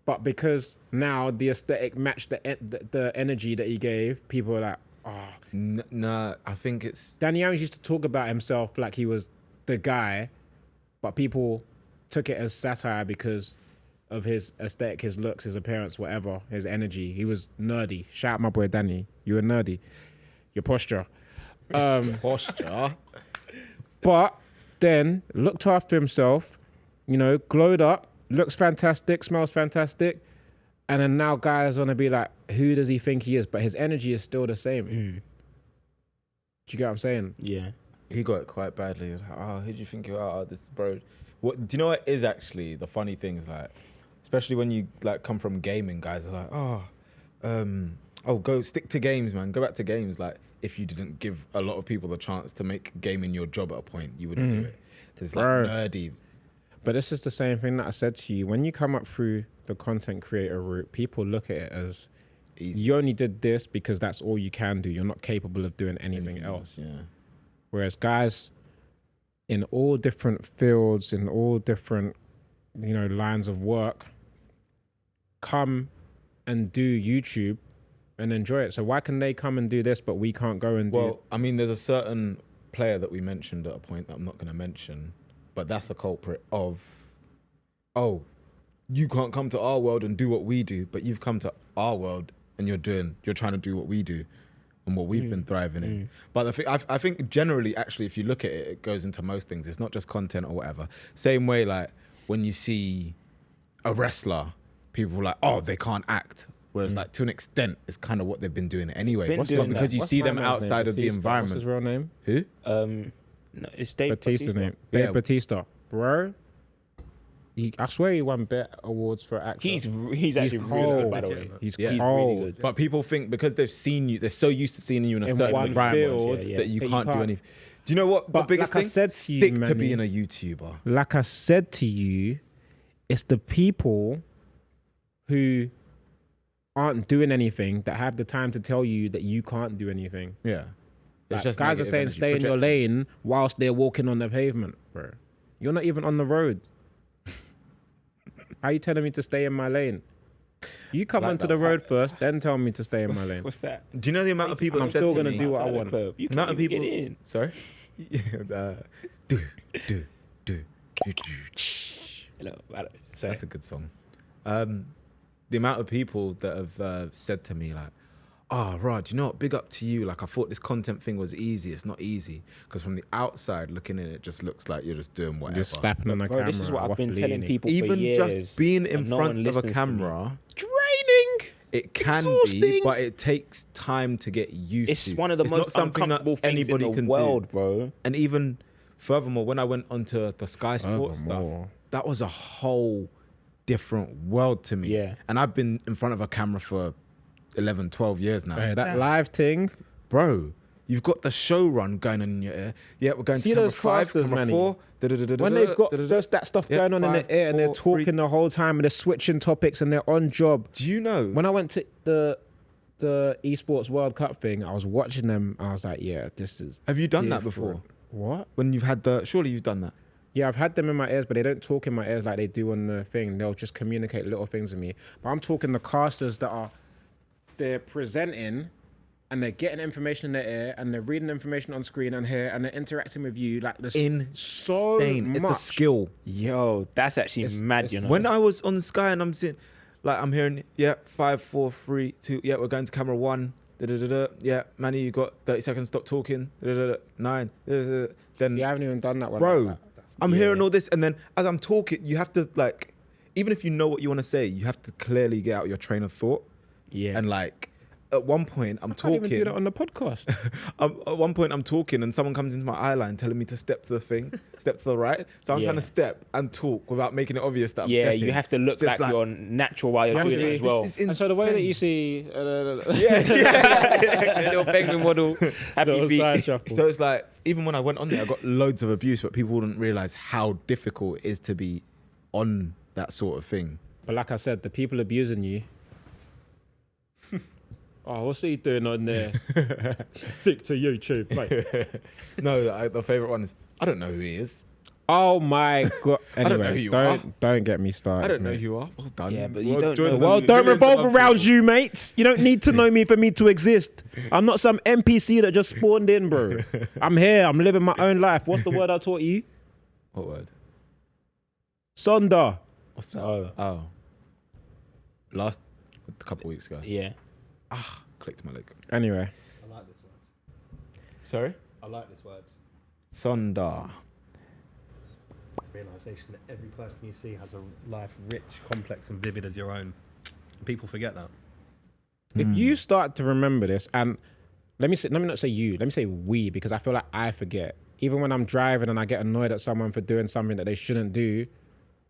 but because now the aesthetic matched the energy that he gave, people are like, oh. Nah, I think it's Danny Aaron used to talk about himself like he was the guy, but people took it as satire because of his aesthetic, his looks, his appearance, whatever, his energy. He was nerdy. Shout out my boy Danny. You were nerdy. Your posture. posture. But then looked after himself, you know, glowed up, looks fantastic, smells fantastic. And then now guys want to be like, who does he think he is? But his energy is still the same. Do you get what I'm saying? Yeah. He got it quite badly. He was like, oh, who do you think you are? Oh, this bro. What do you know what is actually the funny thing is like, especially when you like come from gaming, guys are like, go stick to games, man. Go back to games. Like if you didn't give a lot of people the chance to make gaming your job at a point, you wouldn't do it. It's like Bro. nerdy. But this is the same thing that I said to you. When you come up through the content creator route, people look at it as Easy. you only did this because that's all you can do. You're not capable of doing anything else. Yeah. Whereas guys in all different fields, in all different, lines of work, come and do YouTube and enjoy it. So why can they come and do this, but we can't go and do Well, I mean, there's a certain player that we mentioned at a point that I'm not going to mention, but that's a culprit of, oh, you can't come to our world and do what we do, but you've come to our world and you're trying to do what we do and what we've been thriving in. But I think generally, actually, if you look at it, it goes into most things. It's not just content or whatever. Same way, like when you see a wrestler, people are like, oh, they can't act. Whereas like to an extent, it's kind of what they've been doing anyway. Been But doing because that. you What's see my them man's name? outside of the Batista. What's environment. his real name? Who? No, it's Dave Batista's Bautista. name. Dave Yeah. Bautista, bro. I swear he won Bet awards for actor. He's actually really cold. good, by the way. He's Yeah. He's cold. really good. But people think because they've seen you, they're so used to seeing you in a In certain one environment field, yeah. that you But can't do anything. Do you know what the But biggest like I thing? said to you, Stick to Manny, being a YouTuber. Like I said to you, it's the people who aren't doing anything that have the time to tell you that you can't do anything. Yeah. Like, just guys are negative saying energy, stay in your projection. lane whilst they're walking on the pavement, bro. You're not even on the road. How you telling me to stay in my lane? You come Like onto that. the road first, then tell me to stay in my lane. What's that? Do you know the amount of people I'm that said still to gonna me? do what I Outside the want. club. You Amount of can't even people. get in. Sorry. Do. Hello, sorry. That's a good song. The amount of people that have said to me like, "Oh, Rod, you know what? Big up to you. Like, I thought this content thing was easy. It's not easy because from the outside looking in, it just looks like you're just doing whatever." Just slapping on the Bro, camera. this is what I've been waffling telling it. people for Even years. just being in and no one front of a listens to me. camera, Draining. it can be, Exhausting. but it takes time to get used It's to. one of the It's most not something that uncomfortable things in anybody the can world, do. bro. And even furthermore, when I went onto the Sky Sports stuff, Furthermore. that was a whole different world to me. Yeah. And I've been in front of a camera for 11, 12 years now. Hey, that live thing. Bro, you've got the show run going on in your ear. Yeah, we're going See to camera those 5, casters, camera Manny? 4. When they've got just that stuff Yeah, going on in 5, the air and they're 4, 3. talking the whole time and they're switching topics and they're on job. Do you know? When I went to the esports World Cup thing, I was watching them. I was like, yeah, this is. Have you done that different. before? What? When you've had surely you've done that. Yeah, I've had them in my ears, but they don't talk in my ears like they do on the thing. They'll just communicate little things with me. But I'm talking the casters they're presenting and they're getting information in their ear and they're reading information on screen and here and they're interacting with you like this. So Insane. It's a much. skill. Yo, that's actually mad, you know. When I was on Sky and I'm seeing, like I'm hearing, yeah, 5, 4, 3, 2, yeah, we're going to camera 1. Yeah, Manny, you got 30 seconds. Stop talking. 9. Then See, I haven't even done that one. bro, like that. I'm hearing all this, and then as I'm talking, you have to like, even if you know what you want to say, you have to clearly get out your train of thought. Yeah. And like, at one point, I'm I can't even do talking. that on the podcast. At one point, I'm talking, and someone comes into my eye line telling me to step to the thing, step to the right. So I'm Yeah. trying to step and talk without making it obvious that I'm Yeah, stepping. you have to look So it's like you're natural while you're Yeah, doing yeah, it as well. This is And so the way that insane. you see, Yeah, little penguin model, happy little feet. side shuffle. So it's like, even when I went on there, I got loads of abuse, but people wouldn't realize how difficult it is to be on that sort of thing. But like I said, the people abusing you. Oh, what's he doing on there? Stick to YouTube, mate. No, the favorite one is, I don't know who he is. Oh my god! don't know Anyway, who you don't get me started. I don't know mate. who you are. Well done. Yeah, but you Well, don't join know. the Well, don't millions of revolve other around people. you, mates. You don't need to know me for me to exist. I'm not some NPC that just spawned in, bro. I'm here. I'm living my own life. What's the word I taught you? What word? Sonda. What's that? Oh. Last a couple of weeks ago. Yeah. Clicked my leg. Anyway, I like this word. Sorry? I like this word. Sondar. Realization that every person you see has a life rich, complex, and vivid as your own. People forget that. if you start to remember this, and let me not say you, let me say we, because I feel like I forget. Even when I'm driving and I get annoyed at someone for doing something that they shouldn't do,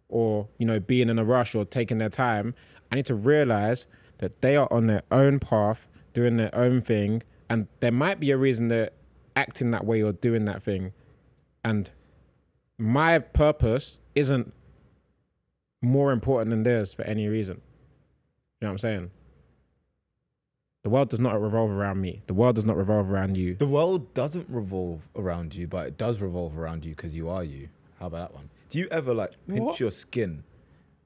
or being in a rush or taking their time, I need to realize that they are on their own path, doing their own thing, and there might be a reason they're acting that way or doing that thing. And my purpose isn't more important than theirs for any reason. You know what I'm saying? The world does not revolve around me. The world does not revolve around you. The world doesn't revolve around you, but it does revolve around you because you are you. How about that one? Do you ever like pinch What? your skin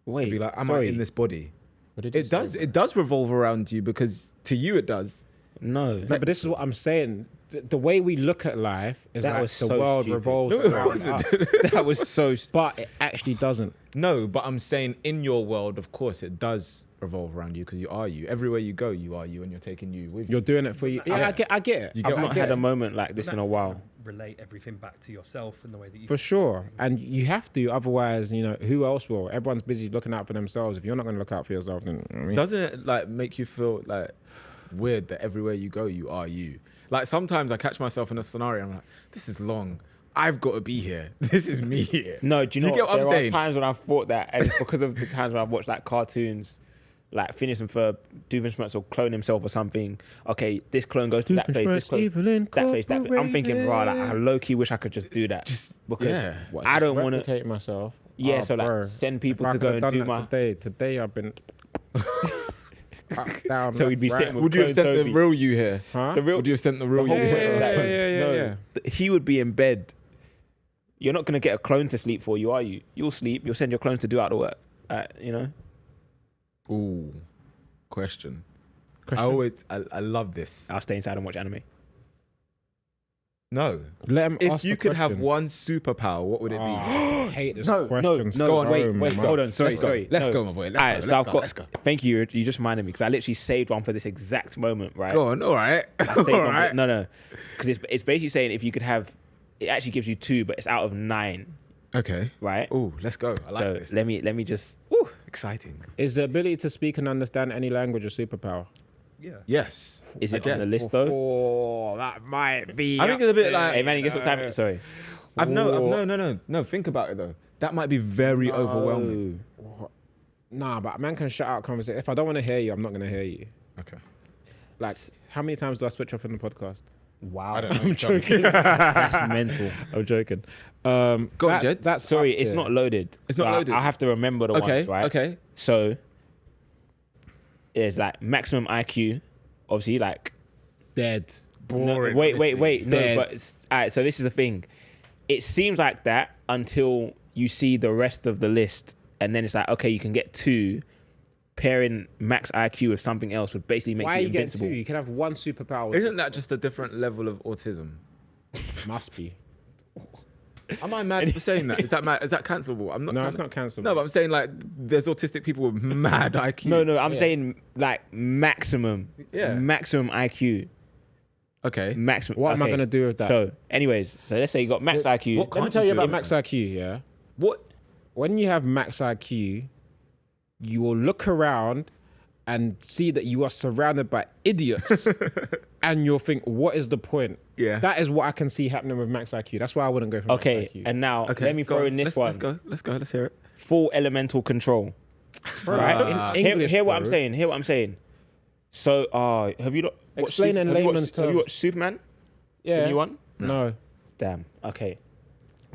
Wait. and be like, am sorry. I in this body? What did you It does. It does revolve around you because to you it does. No. No, but this is what I'm saying. The way we look at life is That like was the so world stupid. revolves No, it around wasn't. us. That was so. But it actually doesn't. No, but I'm saying in your world, of course, it does revolve around you because you are you. Everywhere you go, you are you, and you're taking you with you. You're doing it for you. Yeah, Yeah. I get it. You get I've what not I'm had a saying? moment like this in a while. Relate everything back to yourself in the way that you. For sure. And you have to, otherwise, who else will? Everyone's busy looking out for themselves. If you're not going to look out for yourself, then I mean, Doesn't it like make you feel like weird that everywhere you go, you are you? Like sometimes I catch myself in a scenario, I'm like, this is long. I've got to be here. This is me here. No, do you know get what I'm there saying? are times when I've thought that, and it's because of the times when I've watched like cartoons, like Phineas and Ferb, Doofenshmirtz will clone himself or something. Okay, this clone goes to that place, this clone, that place, that place. I'm thinking, bro, like I low key wish I could just do that. Just because yeah. What, I just don't want to. replicate myself. Yeah, Oh, so bro. like send people If I to go could've and do done my. that today I've been cut down. So we'd be left, sitting with Would you have clone sent Toby. the real you here? huh? The real. Would you have sent the real the you whole- here? Yeah. He would be in bed. You're not gonna get a clone to sleep for you, are you? You'll sleep. You'll send your clones to do out the work. You know. Ooh, question. Question? I love this. I'll stay inside and watch anime. No. Let him If ask you the could have question. one superpower, what would it be? I hate this No, question. no, Go on, wait, so wait, much. hold on. Sorry, Let's go. sorry. Let's no. go, my boy. Let's Alright, go. so I've got. Let's go. Thank you. You just reminded me because I literally saved one for this exact moment, right? Go on. All right. I saved All one for- right. No, because it's basically saying if you could have, it actually gives you 2, but it's out of 9, Okay. right? Oh, let's go. I like So this. let me just. Woo. Exciting. Is the ability to speak and understand any language a superpower? Yeah. Yes. Is I it on the guess. list though? Oh, that might be. I think it's a bit like. Hey, Manny, guess what time? Sorry. No. Think about it though. That might be very overwhelming. Nah, but a man can shut out conversation. If I don't want to hear you, I'm not going to hear you. Okay. Like, how many times do I switch off in the podcast? Wow. I don't know. I'm joking. That's mental. I'm joking. Go on, Jed. That's Sorry, up it's there. not loaded. It's not So loaded. I have to remember the Okay. ones, right? Okay. So there's like maximum IQ, obviously like Dead. Boring. No, wait. No, Dead. but all right. So this is the thing. It seems like that until you see the rest of the list, and then it's like, okay, you can get 2. Pairing max IQ with something else would basically make Why are you you getting invincible. 2? You can have one superpower. Isn't that just a different level of autism? Must be. Am I mad for saying that? Is that mad? Is that cancelable? I'm not. No, it's not cancelable. No, but I'm saying like there's autistic people with mad IQ. No, I'm Yeah. saying like maximum. Yeah. Maximum IQ. Okay. Maximum. What am I okay. going to do with that? So, anyways, so let's say you got max IQ. what Let me can't tell you you do about it? max IQ, yeah? What? When you have max IQ, you will look around and see that you are surrounded by idiots. And you'll think, what is the point? Yeah. That is what I can see happening with max IQ. That's why I wouldn't go for max Okay, IQ. and now Okay. let me go throw on. in this Let's one. Let's go. Let's hear it. Full elemental control. Bro, Right? in English, hear what I'm bro. saying. Hear what I'm saying. So, have you not watched Explain in have you layman's watched- Have you terms. watched Superman? Yeah. The new one? No. Damn. Okay.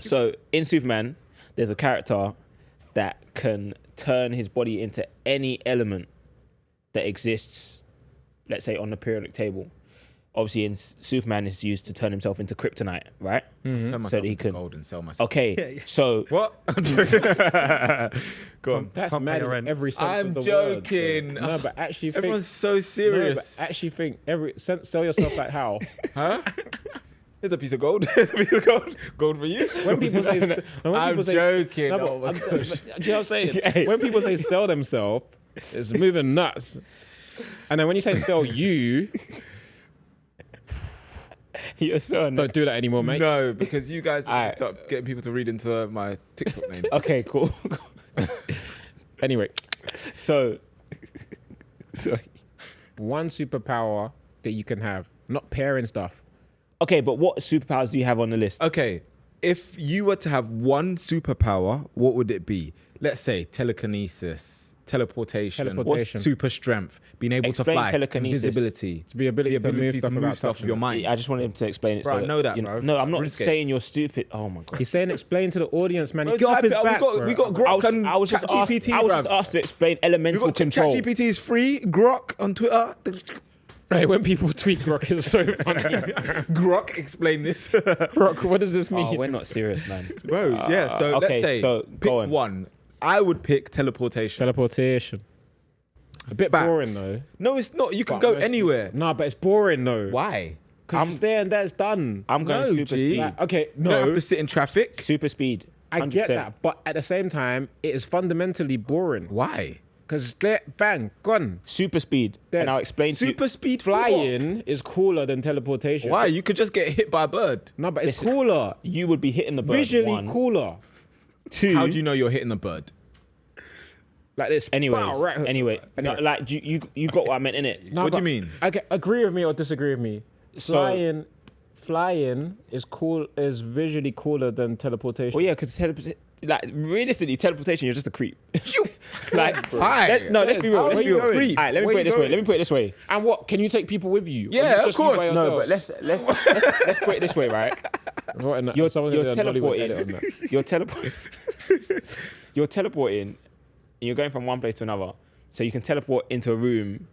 So in Superman, there's a character that can turn his body into any element that exists, let's say, on the periodic table. Obviously, in Superman, it's used to turn himself into kryptonite, right? Mm-hmm. Turn myself that he into can- gold and sell myself. Okay. So What? Go on. That's Pump mad your in rent. every sense I'm of the joking. word. bro. No, but actually think... Everyone's so No, serious. but actually think sell yourself like how? Huh? Here's a piece of gold. Here's a piece of gold. Gold for you. When people say, I'm joking. No, but Oh my I'm- gosh. do you know what I'm saying? Hey. When people say sell themselves, it's moving nuts. And then when you say sell you, you're so don't do that anymore, mate. No, because you guys Alright. stop getting people to read into my TikTok name. okay. Cool. Anyway, So, sorry. one superpower that you can have, not pairing stuff. Okay, but what superpowers do you have on the list? Okay, if you were to have one superpower, what would it be? Let's say telekinesis, teleportation, Teleportation. super strength, being able Explain to fly, telekinesis. invisibility, The ability to move to stuff move without stuff with touching your it. mind. I just wanted him to explain it. Bro, I so know that, you bro. No, I'm not RuneScape. saying you're stupid. Oh my god. He's saying explain to the audience, man. Bro, Get off type his it out. back, we got bro. Grok and I was just asked. ChatGPT, I was bruv. just asked to explain We elemental got control. ChatGPT is free. Grok on Twitter. Right, when people tweet Grok, it's so funny. Grok, explain this. Grok, what does this mean? Oh, we're not serious, man. Bro, yeah. So okay, let's say so pick go on. one. I would pick teleportation. Teleportation. A bit Facts. boring though. No, it's not. You can But go most- anywhere. No, but it's boring though. Why? Because it's there and there, it's done. I'm going No, super G. speed. Like, okay, You don't no, have to sit in traffic. Super speed. I get 100%. that, but at the same time, it is fundamentally boring. Why? Because there, bang, gone. Super speed. Dead. And I'll explain to you. Super speed for what? Flying is cooler than teleportation. Why? You could just get hit by a bird. No, but it's cooler. You would be hitting the bird. Visually one. cooler. Two. How do you know you're hitting a bird? Like this. Anyways, Bow, right hook. anyway, Anyway. No, like you got what I meant in it. No, What do you but- mean? Okay, agree with me or disagree with me. So- Flying flying is visually cooler than teleportation. Well, yeah, because like realistically, teleportation, you're just a creep. Like, Hi. let's be real. How Let's are be you real. going? All right, let me Where put it you this way. going? Let me put it this way. And what? Can you take people with you? Or Yeah, is it of just you course. by No, yourself? but let's put it this way, right? What, and You're someone gonna do a Nollywood edit on teleporting. that. You're teleporting, and you're going from one place to another. So you can teleport into a room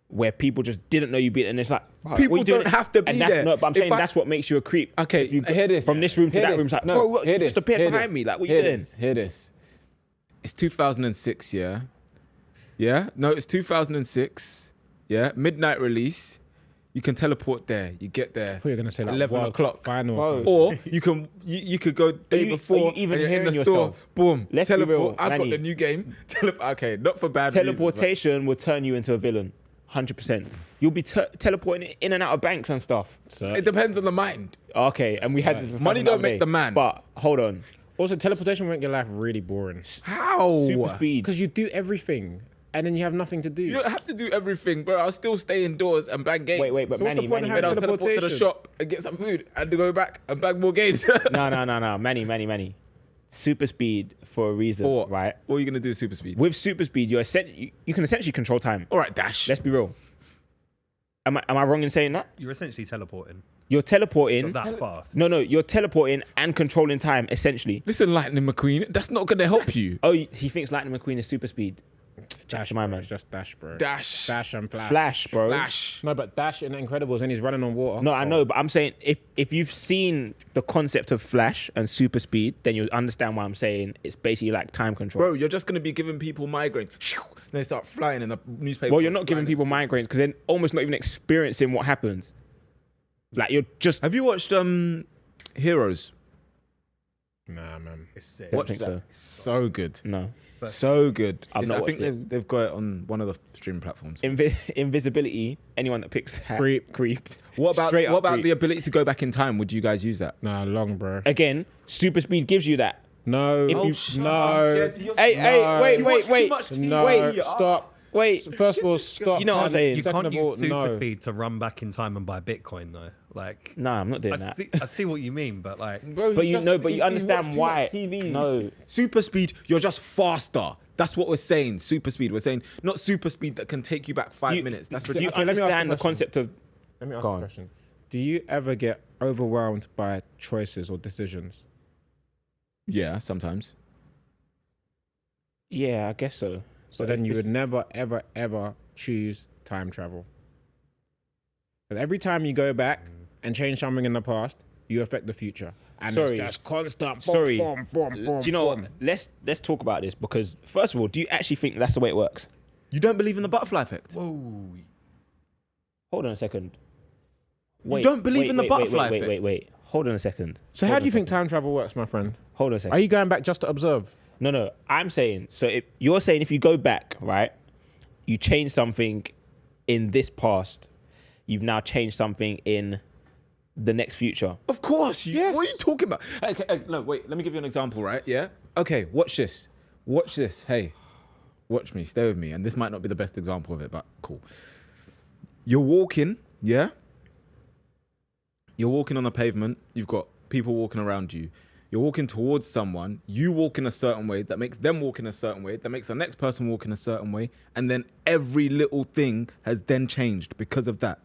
where people just didn't know you'd be, and it's like People what you doing? don't have to be and that's, there. No, but I'm If saying I- that's what makes you a creep. Okay, If you go hear this. from this room to Hear that this. room. It's like, No, bro, what, hear you this. just appeared Hear behind this. me. Like, what you Hear doing? this. Hear this. It's 2006, yeah? Yeah? No, it's 2006. Yeah? Midnight release. You can teleport there. You get there. I thought you were gonna say like 11 World o'clock. Cup final Bro. or something. Or you could go day you- before are you even and you're in hearing the store. yourself? Boom. Let's be teleport. real, I've got Manny. the new game. Okay, not for bad reasons, but- Teleportation will turn you into a villain. 100%. You'll be teleporting in and out of banks and stuff. So, It depends on the mind. Okay, and we had this discussion Money the don't other make day. the man. But hold on, also, teleportation will make your life really boring How? super speed. because you do everything and then you have nothing to do. You don't have to do everything, bro. I'll still stay indoors and bang games. Wait, but So what's the Manny, point of Manny, Then I'll having teleport to the teleportation? shop and get some food and go back and bang more games. no, Manny. Super speed for a reason, For what? right? What are you gonna do? Super speed. With super speed, you can essentially control time. All right, dash. Let's be real. Am I wrong in saying that? You're essentially teleporting. You're teleporting. Not that fast. No, you're teleporting and controlling time essentially. Listen, Lightning McQueen, that's not gonna help you. Oh, he thinks Lightning McQueen is super speed. Dash, my bro. man. It's just dash, bro. Dash. Dash and flash. Flash, bro. Flash. No, but Dash in Incredibles and he's running on water. No, I know, but I'm saying if you've seen the concept of flash and super speed, then you'll understand why I'm saying it's basically like time control. Bro, you're just gonna be giving people migraines. They start flying in the newspaper. Well, you're not giving people migraines because they're almost not even experiencing what happens. Like you're just. Have you watched Heroes? Nah, man. It's sick. Don't Watch think that. so. So good. No. But- So good. I've It's- not I think watched it. they've got it on one of the streaming platforms. Invisibility. Anyone that picks that. Creep. What about Straight up the creep. ability to go back in time? Would you guys use that? Nah, long, bro. Again, super speed gives you that. No. If you- shut no. up, Jed. Hey, No. wait, You watch too wait. much TV. No. Wait. Stop. Wait. First of all, stop. You know what I'm saying? You Second can't of all, use super no. speed to run back in time and buy Bitcoin though. Like, Nah, I'm not doing that. I see what you mean, but like, Bro, But you just- know, but if you understand watch why. too much TV. No. Super speed, you're just faster. That's what we're saying. Super speed. We're saying not super speed that can take you back 5 minutes. That's Do you ridiculous. Okay, let me ask you a understand the question. concept of? Let me ask Go you a on. question. Do you ever get overwhelmed by choices or decisions? Yeah, sometimes. Yeah, I guess so. So then you would never, ever, ever choose time travel. But every time you go back and change something in the past, you affect the future. And Sorry. it's just constant. Sorry. Boom, boom, boom, Do you know what? boom. Let's talk about this because first of all, do you actually think that's the way it works? You don't believe in the butterfly effect? whoa, Hold on a second. don't believe in the butterfly effect? Wait. Hold on a second. So Hold how on do you a think second. time travel works, my friend? Hold on a second. Are you going back just to observe? No. I'm saying so. If you're saying if you go back, right, you change something in this past, you've now changed something in the next future. Of course. Yes. What are you talking about? Okay, no, wait. Let me give you an example, right? Yeah? Okay, watch this. Watch this. Hey, watch me. Stay with me. And this might not be the best example of it, but cool. You're walking, yeah? You're walking on a pavement. You've got people walking around you. You're walking towards someone. You walk in a certain way. That makes them walk in a certain way. That makes the next person walk in a certain way. And then every little thing has then changed because of that.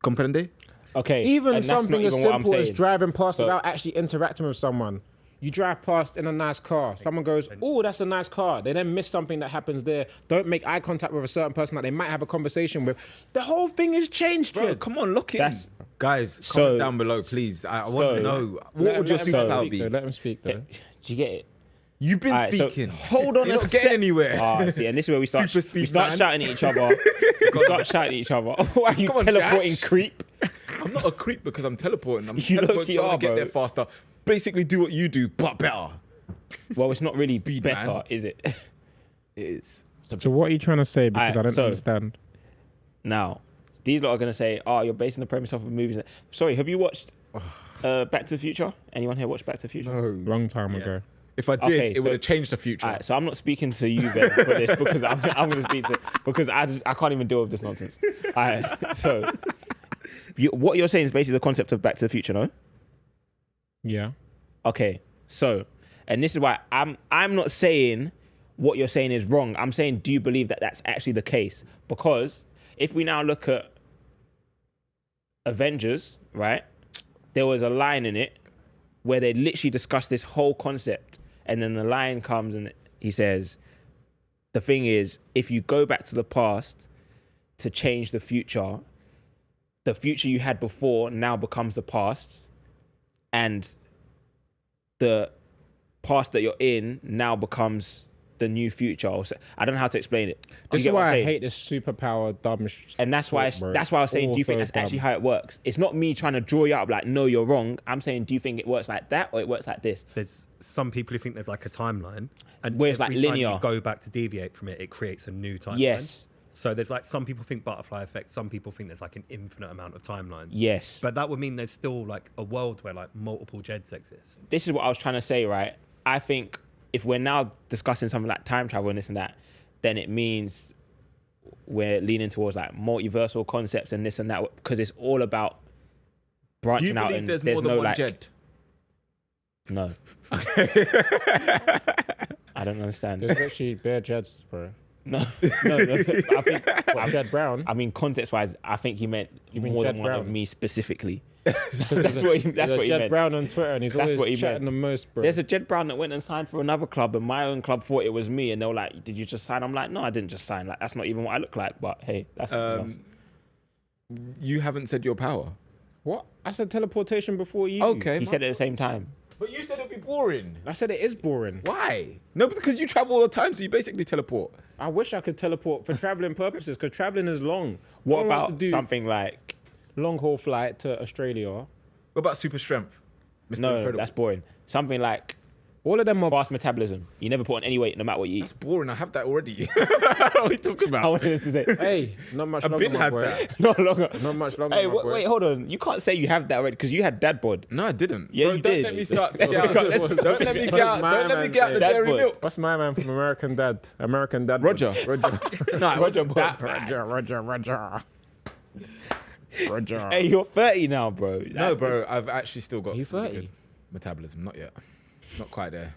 Comprende? Okay. Even and that's not something as even what I'm simple as saying. driving past So- without actually interacting with someone. You drive past in a nice car. Someone goes, "Oh, that's a nice car." They then miss something that happens there. Don't make eye contact with a certain person that they might have a conversation with. The whole thing has changed, Bro, Jed. come on, look in. That's- Guys, So- comment down below, please. I want to know. What would your Let him superpower speak, be? though. Let him speak, though. Do you get it? You've been Alright, so speaking. hold on You're a not getting sec. anywhere. Ah, see, and this is where we start. Super speed we start man. shouting at each other. We start shouting at each other. Why are you Come on, teleporting, Dash. creep? I'm not a creep because I'm teleporting. I'm You teleporting low-key to are, get bro. there faster. Basically, do what you do, but better. Well, it's not really Speed, better, man. is it? It is. So what are you trying to say? Because Alright, I don't so- understand. Now, these lot are going to say, oh, you're basing the premise off of movies. Sorry, have you watched Back to the Future? Anyone here watched Back to the Future? No. Long time ago. If I did, Okay, it so- would have changed the future. All right, so I'm not speaking to you then for this because I'm going to speak to because I can't even deal with this nonsense. All right, so what you're saying is basically the concept of Back to the Future, no? Yeah. Okay, so, and this is why I'm not saying what you're saying is wrong. I'm saying, do you believe that that's actually the case? Because if we now look at Avengers, right? There was a line in it where they literally discussed this whole concept, and then the line comes and he says, the thing is, if you go back to the past to change the future you had before now becomes the past, and the past that you're in now becomes the new future. I don't know how to explain it. This is why I hate this superpower dumb. And that's why I was saying, do you think that's actually how it works? It's not me trying to draw you up like, no, you're wrong. I'm saying, do you think it works like that or it works like this? There's some people who think there's like a timeline, and where it's like every time linear. you go back to deviate from it, it creates a new timeline. Yes. So there's like, some people think butterfly effect, some people think there's like an infinite amount of timelines. Yes. But that would mean there's still like a world where like multiple Jeds exist. This is what I was trying to say, right? I think if we're now discussing something like time travel and this and that, then it means we're leaning towards like multiversal concepts and this and that, because it's all about Do you branching out. believe And there's there's more than no one like, Jed? no, I don't understand. There's actually bare Jeds, bro. No. I think Jed Brown. I mean, context-wise, I think he meant mean more Jed than one of Brown? me specifically. That's what he Jed meant. Brown on Twitter, and he's That's what he always meant. chatting the most, bro. There's a Jed Brown that went and signed for another club, and my own club thought it was me, and they were like, "Did you just sign?" I'm like, "No, I didn't just sign. Like, that's not even what I look like." But hey, that's something else. You haven't said your power. What? I said teleportation before you. Okay. He said it at the same time. But you said it'd be boring. I said it is boring. Why? No, because you travel all the time, so you basically teleport. I wish I could teleport for traveling purposes, because traveling is long. What One wants about to do something like? long haul flight to Australia? What about super strength? Mr. No, Incredible. that's boring. Something like All of them are. fast metabolism. You never put on any weight, no matter what you eat. That's boring. I have that already. What are we talking I about? wanted to say. Hey, not much I've longer, been my had boy. that. Not longer. Not much longer. Hey, my boy. wait, hold on. You can't say you have that already because you had dad bod. No, I didn't. Yeah, Bro, you don't did. let me start to Let's get out. pick up- let's- Don't let me get out. my Don't let me man get out the say? Dad dairy bod. milk. What's my man from American Dad? American Dad. Roger. Roger. No, it wasn't that. Roger. Roger. Hey, you're 30 now, bro. No, bro. I've actually still got You really 30? good metabolism. Not yet. Not quite there.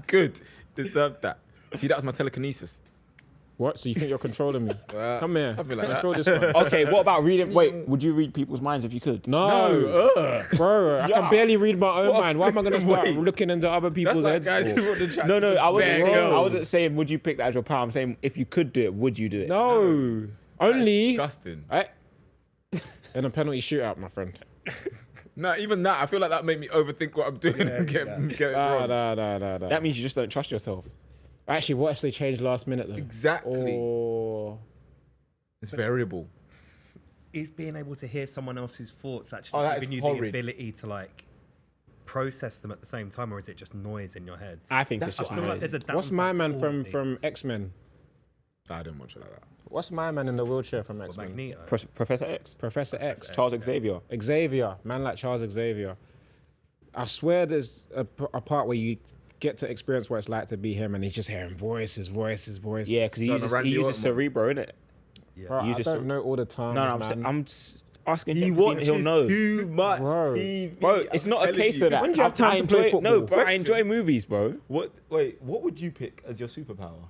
Good. Deserved that. See, that was my telekinesis. What? So you think you're controlling me? Come here. something like Control that. this one. Okay, what about reading? Wait, would you read people's minds if you could? No, ugh. bro. I can barely read my own What a mind. Why am I gonna freaking start waste. looking into other That's people's like heads? guys for? who want to chat. No, I Bro. wasn't saying would you pick that as your power. I'm saying if you could do it, would you do it? No. Only Disgusting. in a penalty shootout, my friend. No, even that. I feel like that made me overthink what I'm doing and get it wrong. No. That means you just don't trust yourself. Actually, what if they changed last minute though? Exactly. Or It's variable. Is being able to hear someone else's thoughts actually Oh, that is giving you horrid. the ability to like process them at the same time, or is it just noise in your head? I think That's it's just what I feel noise. like there's a what's my downside to man all of from these. X-Men? I didn't watch it like that. What's my man in the wheelchair from Or X-Men? Magneto. Professor X, Professor X. Charles Xavier. Xavier, man like Charles Xavier. I swear there's a part where you get to experience what it's like to be him, and he's just hearing voices. Yeah, because he Don't uses Randy Orton. Cerebro, innit? Yeah. Bro, You I just- don't know all the time. No, man. I'm just asking He him. watches He'll know. too much Bro. TV. Bro, it's I'm not a telling case you. of that. When do you have time I to play enjoy- football? No, but I enjoy movies, bro. What would you pick as your superpower?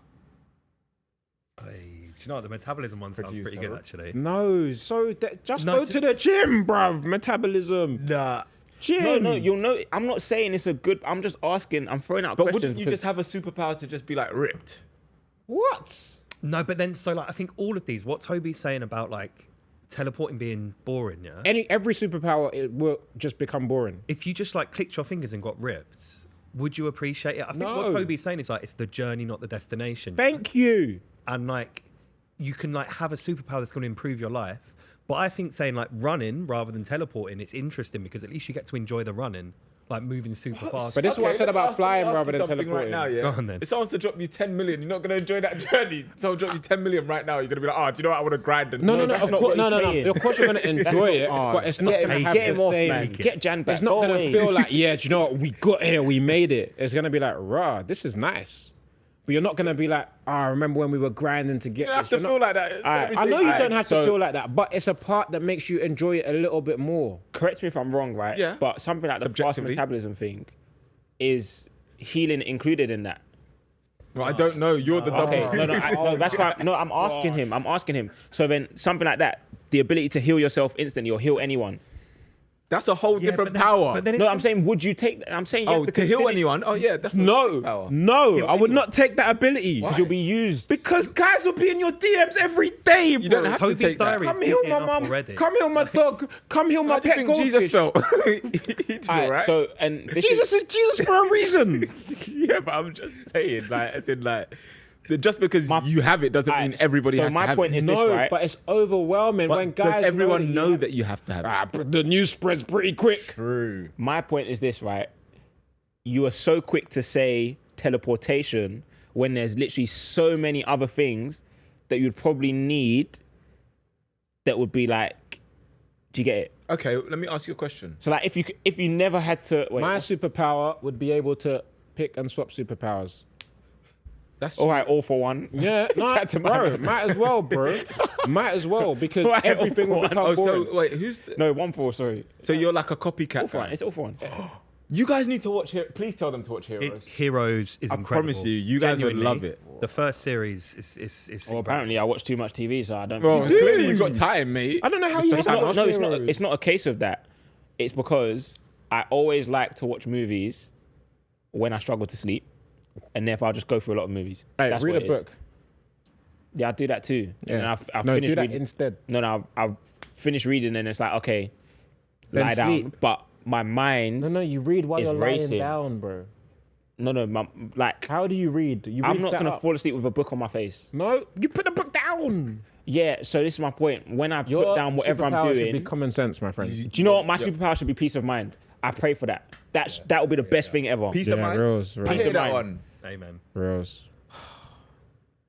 Hey, do you know what? The metabolism one sounds pretty good Producer. actually. No, so just No, go to the gym, bruv. Metabolism. Nah. Gym. No, you'll know. I'm not saying it's a good. I'm just asking. I'm throwing out But questions. wouldn't you just have a superpower to just be like ripped? What? No, but then so like I think all of these, what Toby's saying about like teleporting being boring, yeah. Every superpower it will just become boring. If you just like clicked your fingers and got ripped, would you appreciate it? I think what No. Toby's saying is like it's the journey, not the destination. Thank you. And like you can like have a superpower that's going to improve your life. But I think saying like running rather than teleporting, it's interesting because at least you get to enjoy the running, like moving super fast. But this is what I said about flying rather than teleporting. Right now, yeah. Go on then. If someone's to drop you 10 million, you're not going to enjoy that journey. Someone drop you 10 million right now, you're going to be like, oh, do you know what? I want to grind. And No, that's of not course, what no. he's saying. Of course, you're gonna enjoy it, Oh, but it's not get gonna him, have get the him off, same. man. Get Jan back. It's not Go gonna away. feel like, yeah, do you know what? We got here, we made it. It's gonna be like, rah, this is nice, But you're not gonna be like, I remember when we were grinding to get. You don't have this. to You're feel not- like that. I know you don't have so- to feel like that, but it's a part that makes you enjoy it a little bit more. Correct me if I'm wrong, right? Yeah. But something like the fast Subjectively. metabolism thing is healing included in that. Well, I don't know. You're the double. Okay, no, that's why. No, I'm asking him. I'm asking him. So then, something like that, the ability to heal yourself instantly or heal anyone. That's a whole Yeah, different but then- power. but then No, it's- I'm saying, would you take that? I'm saying, you Oh, have to heal consider- anyone? Oh, yeah, that's not No, power. no, Heal I would anyone. not take that ability. Why? You'll be used. Because guys will be in your DMs every day, bro. You don't have to Toby's take that. diary is Come heal busy my enough mum. already. Come heal my dog. Come heal my How do you pet think Jesus goldfish. felt? He did all right. So, and this Jesus is Jesus for a reason. Yeah, but I'm just saying, like, as in, like, just because you have it doesn't mean everybody so has my to have point it. is No, this, right? but it's overwhelming But when guys does everyone know that that you have to have it? but the news spreads pretty quick. True. My point is this, right? You are so quick to say teleportation when there's literally so many other things that you'd probably need that would be like, do you get it? Okay, let me ask you a question. So like, if you never had to, wait, My superpower would be able to pick and swap superpowers. That's all right, all for one. Yeah, no, Chat to bro, man. might as well, bro. Might as well because Right, everything will all for become Oh, boring. so wait, who's? No, 1-4, sorry. So you're like a copycat. All for one. Guy. It's all for one. You guys need to watch it. Please tell them to watch Heroes. Heroes is I incredible. promise you guys would Genuinely, love it. The first series is Well, incredible. apparently I watch too much TV, so I don't. Well, really- clearly you've got time, mate. I don't know how you It's haven't not, watched no, it's not. Heroes. It's not a case of that. It's because I always like to watch movies when I struggle to sleep, and therefore I'll just go through a lot of movies. Hey, That's read what a it is. book. Yeah, I do that too. Yeah. And I've No, finished do that reading. instead. No, I've finished reading, and it's like, okay, Then lie down. sleep. But my mind, No, you read while It's you're lying racing. down, bro. like, How do you read? You I'm read not sat gonna up. fall asleep with a book on my face. No, you put the book down. Yeah, so this is my point. When I Your put down whatever I'm superpower should doing, be common sense, my friend. do you know what? My superpower should be peace of mind. I pray for that. That would be the best thing ever. Peace of Yeah, mind. Rose, I Rose. hear Peace of that mind. one. Amen. Rose.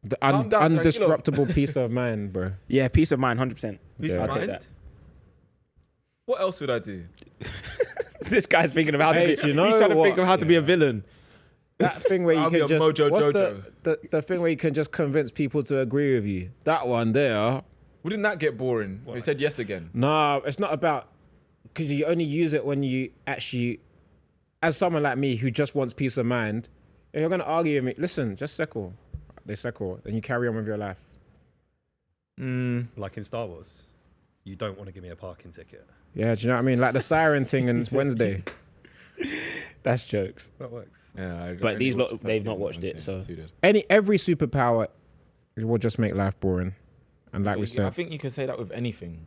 The Calm down, tranquilo. undisruptible peace of mind, bro. Yeah, peace of mind, 100%. Peace Yeah. of I'll take mind. that. What else would I do? This guy's thinking of how Hey, to do be. you know He's trying to what? think of how to be a villain. That thing where you I'll be can a just Mojo what's Jojo. the thing where you can just convince people to agree with you. That one there. Wouldn't that get boring? They said yes again. Nah, it's not about because you only use it when you actually, as someone like me who just wants peace of mind. If you're gonna argue with me, listen, just settle. They settle, then you carry on with your life. Like in Star Wars, you don't want to give me a parking ticket. Yeah, do you know what I mean? Like the siren thing in Wednesday. That's jokes. That works. Yeah, I But only these watched lot, the they've first not season, watched I it, was so thinking it's 2 days. Every superpower will just make life boring. And like we I said, think you can say that with anything.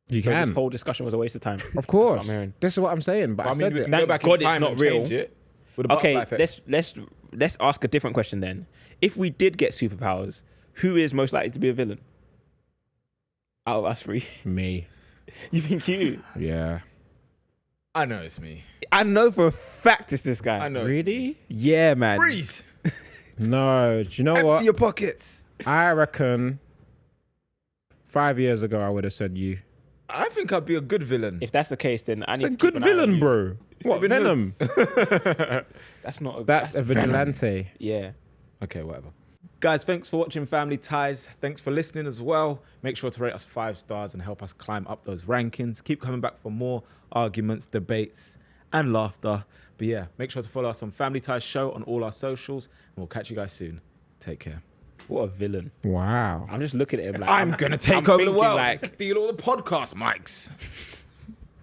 you so this can. whole discussion was a waste of time. Of course. I'm hearing. This is what I'm saying. But I I mean, said we it. can go Thank back God in it's time not and real. change it. With a Okay, butterfly effect. let's ask a different question then. If we did get superpowers, who is most likely to be a villain? Out of us three, Me. you think you? Yeah. I know it's me. I know for a fact it's this guy. I know. Really? Yeah, man. Freeze. No. Do you know Empty what? your pockets. I reckon 5 years ago I would have said you. I think I'd be a good villain. If that's the case, then I It's need a to good keep an eye on villain, you. bro. What, Robin Venom? That's not. That's a vigilante. Yeah. Okay, whatever. Guys, thanks for watching Family Ties. Thanks for listening as well. Make sure to rate us 5 stars and help us climb up those rankings. Keep coming back for more arguments, debates, and laughter. But yeah, make sure to follow us on Family Ties Show on all our socials. And we'll catch you guys soon. Take care. What a villain. Wow. I'm just looking at him like I'm going to take I'm over the thinking world. Like, Steal all the podcast mics.